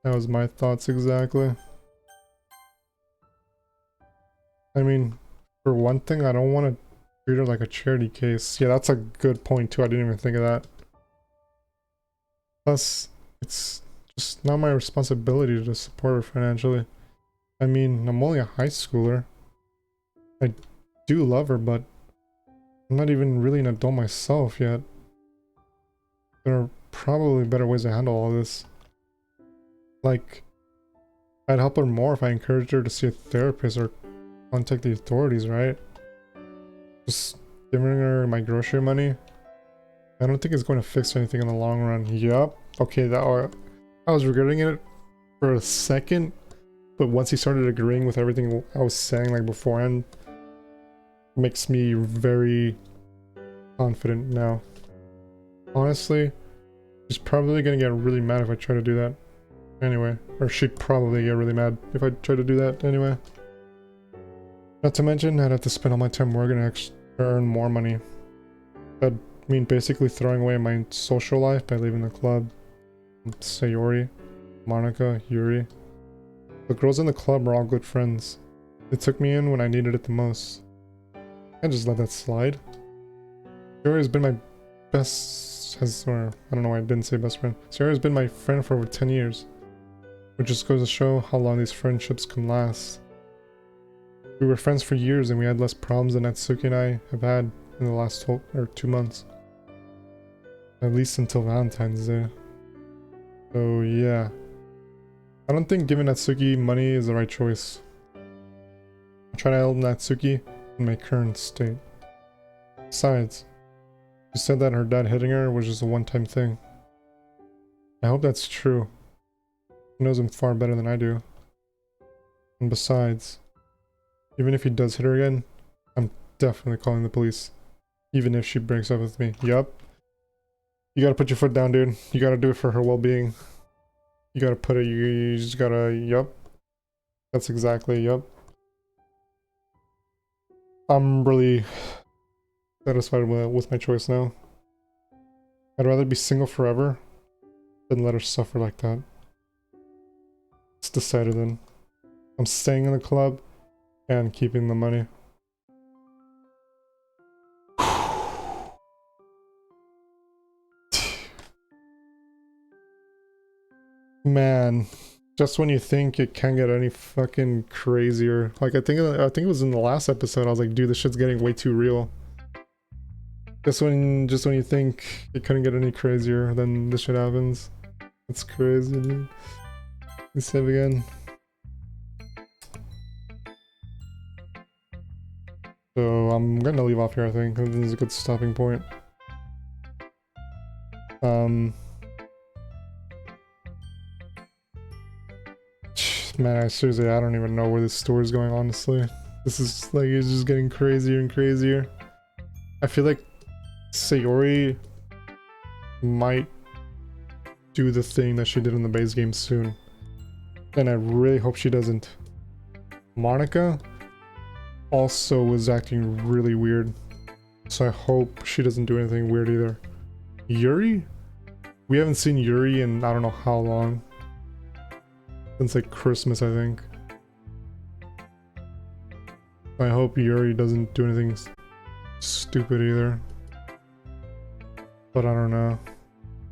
That was my thoughts exactly. I mean, for one thing, I don't want to treat her like a charity case. Yeah, that's a good point too. I didn't even think of that. Plus, it's just not my responsibility to support her financially. I mean, I'm only a high schooler. I do love her, but I'm not even really an adult myself yet. There are probably better ways to handle all this. Like, I'd help her more if I encouraged her to see a therapist or contact the authorities, right? Just giving her my grocery money, I don't think it's going to fix anything in the long run. Yup. Okay, I was regretting it for a second, but once he started agreeing with everything I was saying like beforehand, makes me very confident now. Honestly, she's probably gonna get really mad if I try to do that anyway. Or she'd probably get really mad if I try to do that anyway. Not to mention, I'd have to spend all my time working to earn more money. That'd mean basically throwing away my social life by leaving the club. Sayori, Monica, Yuri. The girls in the club are all good friends. They took me in when I needed it the most. I just let that slide. Sayori's been my or I don't know why I didn't say best friend. Sayori's been my friend for over 10 years. Which just goes to show how long these friendships can last. We were friends for years and we had less problems than Natsuki and I have had in the last 2 months. At least until Valentine's Day. So yeah. I don't think giving Natsuki money is the right choice. I'm trying to help Natsuki in my current state. Besides, she said that her dad hitting her was just a one-time thing. I hope that's true. He knows him far better than I do. And besides, even if he does hit her again, I'm definitely calling the police. Even if she breaks up with me. Yup. You gotta put your foot down, dude. You gotta do it for her well-being. You gotta put it, you just gotta, yup. That's exactly, yup. I'm really satisfied with my choice now. I'd rather be single forever than let her suffer like that. It's decided then. I'm staying in the club and keeping the money. Man, just when you think it can't get any fucking crazier. Like I think it was in the last episode I was like, dude, this shit's getting way too real. Just when you think it couldn't get any crazier, then this shit happens. It's crazy, dude. Let's save again. So I'm gonna leave off here, I think. This is a good stopping point. Man, seriously, I don't even know where this story is going, honestly. This is like, it's just getting crazier and crazier. I feel like Sayori might do the thing that she did in the base game soon. And I really hope she doesn't. Monica also was acting really weird. So I hope she doesn't do anything weird either. Yuri? We haven't seen Yuri in I don't know how long. Since like Christmas, I think. I hope Yuri doesn't do anything stupid either. But I don't know.